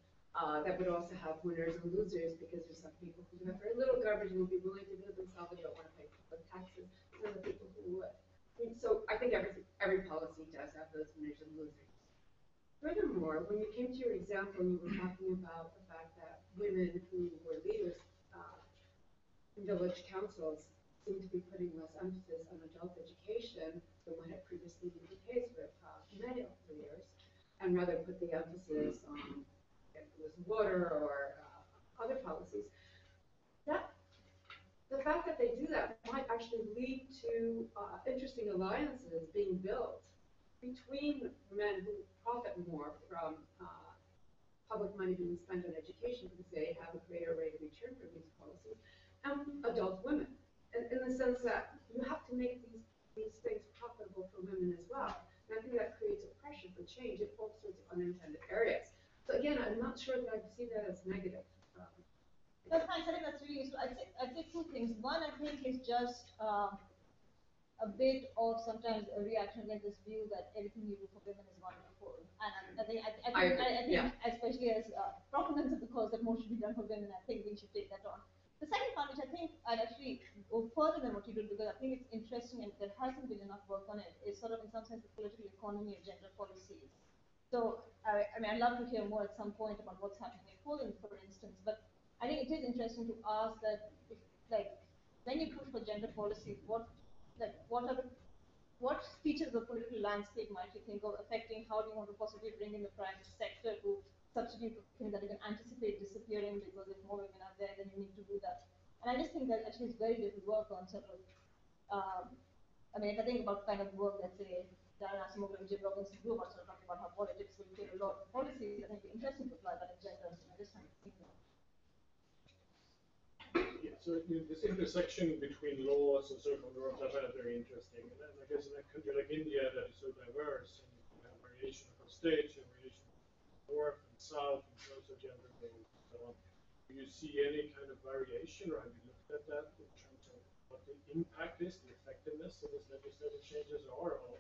That would also have winners and losers, because there's some people who have very little garbage and will be willing to do it themselves and don't want to pay public taxes, and other people who would. So I think every policy does have those winners and losers. Furthermore, when you came to your example, you were talking about the fact that women who were leaders in village councils seem to be putting less emphasis on adult education than what had previously been the case with men leaders. And
and rather put the emphasis on with water or other policies. That the fact that they do that might actually lead to interesting alliances being built between men who profit more from public money being spent on education because they have a greater rate of return from these policies, and adult women, in the sense that you have to make these things profitable for women as well. And I think that creates a pressure for change in all sorts of unintended areas. So again, I'm not sure that I see that as negative.
No, thanks. I think that's really useful. I'd say two things. One, I think, is just a bit of sometimes a reaction against this view that everything you do for women is wonderful. And I think, especially as proponents of the cause, that more should be done for women. I think we should take that on. The second part, which I think I'd actually go further than what you did, because I think it's interesting and there hasn't been enough work on it, is sort of in some sense the political economy of gender policies. So, I mean, I'd love to hear more at some point about what's happening in Poland, for instance, but I think it is interesting to ask that, if, like, when you push for gender policies, what features of the political landscape might you think of affecting? How do you want to possibly bring in the private sector to substitute for things that you can anticipate disappearing, because if more women are there, then you need to do that. And I just think that actually it's very little work on sort of, I mean, if I think about kind of work that, say, Diana Asimova and Jim Robinson do about sort of talking about how politics will take a lot of policies, I think it'd be interesting to apply that in gender. I just kind of think that.
Yeah, so this intersection between laws and social norms, I find it very interesting. And then I guess in a country like India that is so diverse, and you have variation across states, and variation north and south, and also gender roles and so on. Do you see any kind of variation, or have you looked at that in terms of what the impact is, the effectiveness of these legislative changes are on,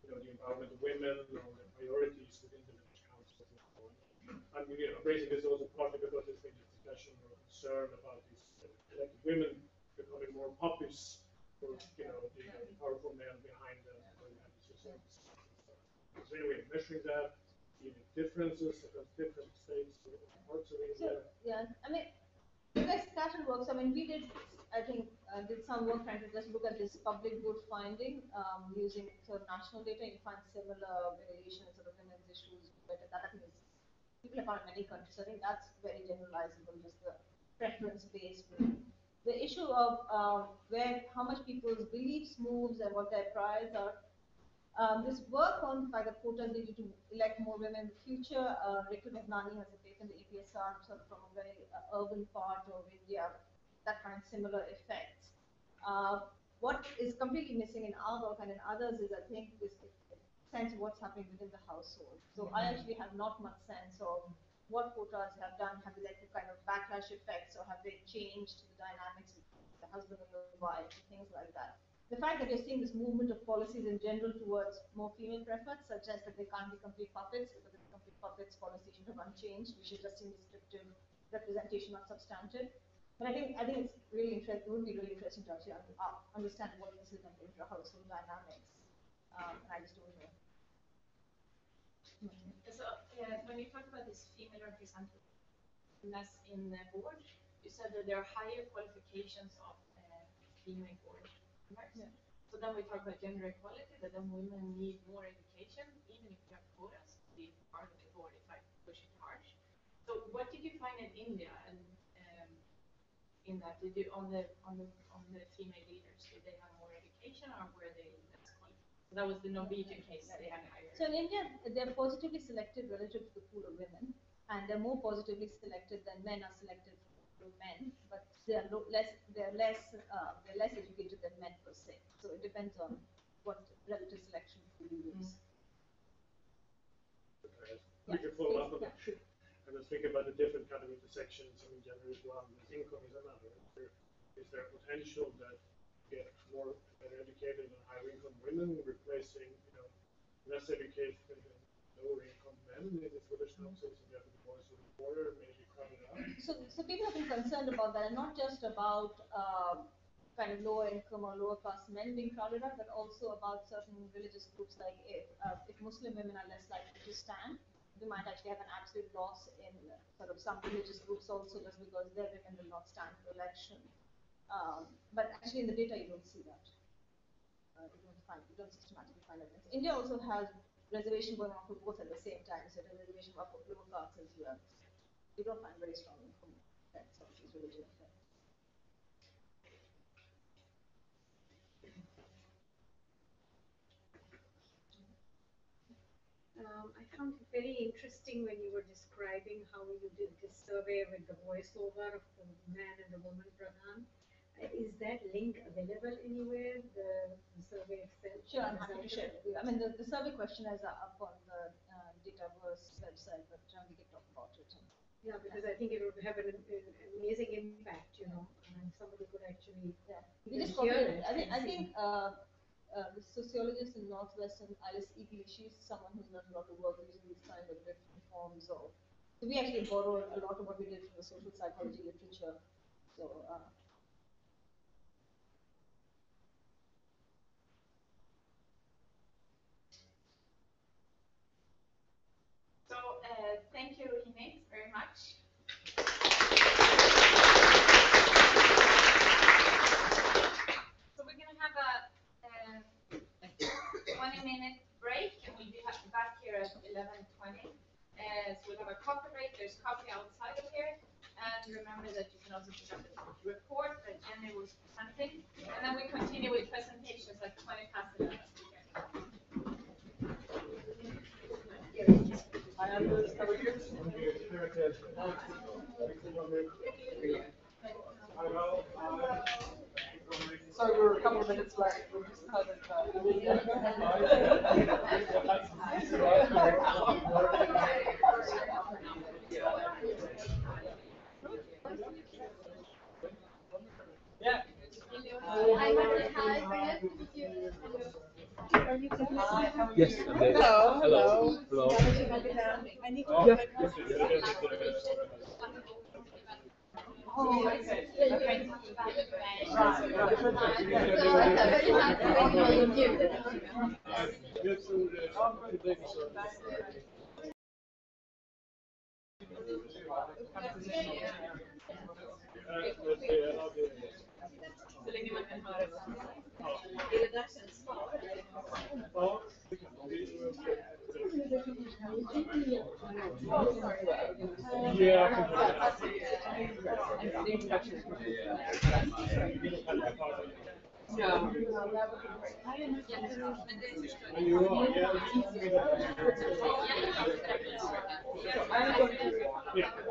the empowerment of women, on the priorities within the village councils and so on? I'm raising this also partly because there's been a discussion or concern about these elected women becoming more puppies for, the powerful men behind them. So anyway, measuring that, even differences across different states or parts of India.
So, yeah, I mean, you guys started work. So, I mean, we did, I think, did some work trying to just look at this public good finding using sort of national data. You find similar variation in sort of women's issues, but that I think is, people have found in many countries. So I think that's very generalizable, just the preference-based. The issue of how much people's beliefs moves and what their priors are. This work on the quotas needed to elect more women in the future. Ritu Navnani has taken the APSR sort of from a very urban part of India, that kind of similar effects. What is completely missing in our work and in others is, I think, this sense of what's happening within the household. So I actually have not much sense of what quotas have done. Have they led to kind of backlash effects, or have they changed the dynamics between the husband and the wife, things like that. The fact that you're seeing this movement of policies in general towards more female preference suggests that they can't be complete puppets, because if complete puppets, policy should have unchanged. We should just see descriptive representation, not substantive. But I think it's really interesting. It would be really interesting to actually understand what this is going to do to household dynamics. And I just don't know.
So when you talk about this female representativeness in the board, you said that there are higher qualifications of female board. Yeah. So then we talk about gender equality, that then women need more education, even if you have quotas to be part of the board, if I push it harsh. So what did you find in India, and in that, did you on the female leaders, did they have more education, or were they less qualified? So that was the Norwegian case. They had higher.
So in India, they're positively selected relative to the pool of women, and they're more positively selected than men are selected from men, but they're less educated than men per se. So it depends on what relative selection pool you use.
We can follow up on that. I was thinking about the different kind of intersections. I mean, gender is one, income is another. Is there potential that get more better educated and higher income women replacing, less educated and lower income men in this village councils, and therefore the voice of the border maybe crowded out?
So people have been concerned about that, and not just about kind of lower income or lower caste men being crowded out, but also about certain religious groups. Like if Muslim women are less likely to stand, we might actually have an absolute loss in sort of some religious groups also, just because their women will not stand for election. But actually in the data you don't see that. You don't systematically find evidence. India also has reservation going on for both at the same time. So the reservation of lower cards as well. You don't find very strong effects of these religion effects.
I found it very interesting when you were describing how you did this survey with the voiceover of the man and the woman Pradhan. Is that link available anywhere, the survey itself?
Sure, I'm happy to share it with you. I mean, the survey questionnaires are up on the Dataverse website, but we can talk about it.
Yeah, because I think it would have an amazing impact, you know, and somebody could actually
We just
hear
copied it.
it.
I think the sociologist in Northwestern, Alice Eagley, she's someone who's done a lot of work using these kind of different forms of. So we actually borrowed a lot of what we did from the social psychology literature. So.
Thank you, Rohini, very much. So we're going to have a 20-minute break, and we'll be back here at 11:20. So we'll have a coffee break. There's coffee outside of here. And remember that you can also pick up the report that Jenny was presenting. And then we continue with presentations at 20 past 11.
So we're a couple of minutes late. We're just kind of. Yeah.
Hi, Martin. Hi, Bernard.
Yes.
Hello. Hello.
Hello.
I need to
Oh.
Oh, okay.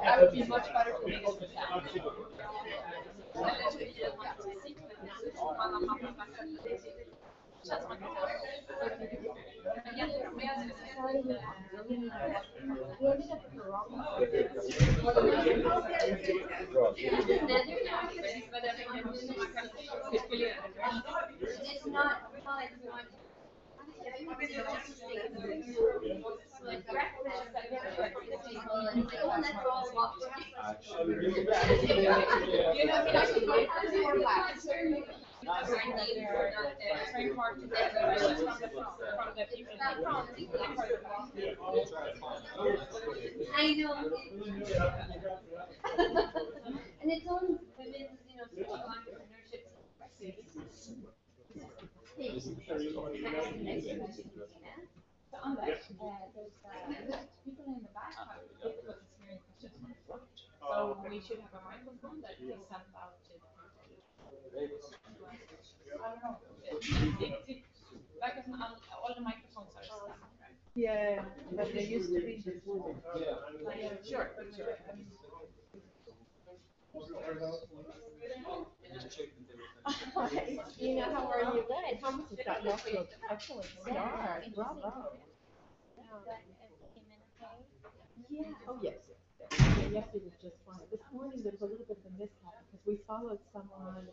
That would be much better for me.
I know. And it's on women's, social entrepreneurship.
So on that, there's people in the back have difficulties hearing questions. So we should have a microphone that is sent out to the people. I don't know. Like all the microphones are set, right?
Yeah, but they used to be before.
Sure.
Ina, how are you? Good. Thomas has gotten off to an excellent start. Bravo. Yeah. Oh, yes. Yes, it was just fine. This morning there was a little bit of a mishap because we followed someone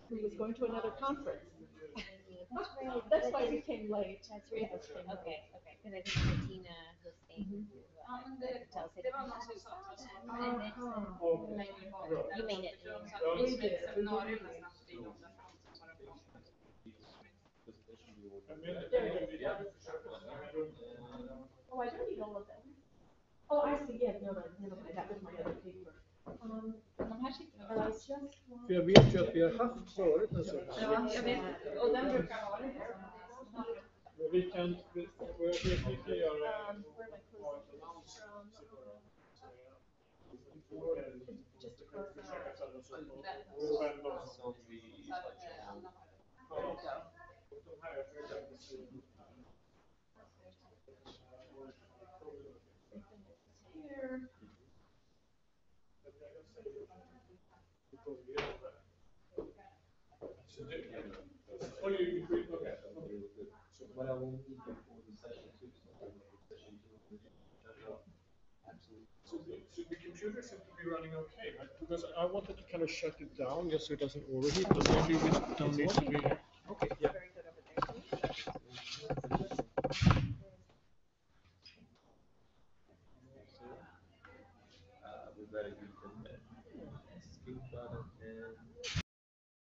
who was going to another conference. That's why we came late.
That's right. Okay. Because I think Martina was saying. You made it.
We did.
Oh, I don't need all of them. Oh, I see, yeah, no, never mind, that was my other paper.
För jag vet ju att vi har haft förut en sån här.
Ja, jag vet. Och den brukar vara
We can, we are,
Where my just across the here.
Oh, you agree, okay.
So what I will need before the session two, so session two, absolutely.
So the computer seems to be running okay, right? Because I wanted to kind of shut it down just so it doesn't overheat, but maybe we don't need to be. Okay, yeah.
Very good over there too.
We better give them that speak button and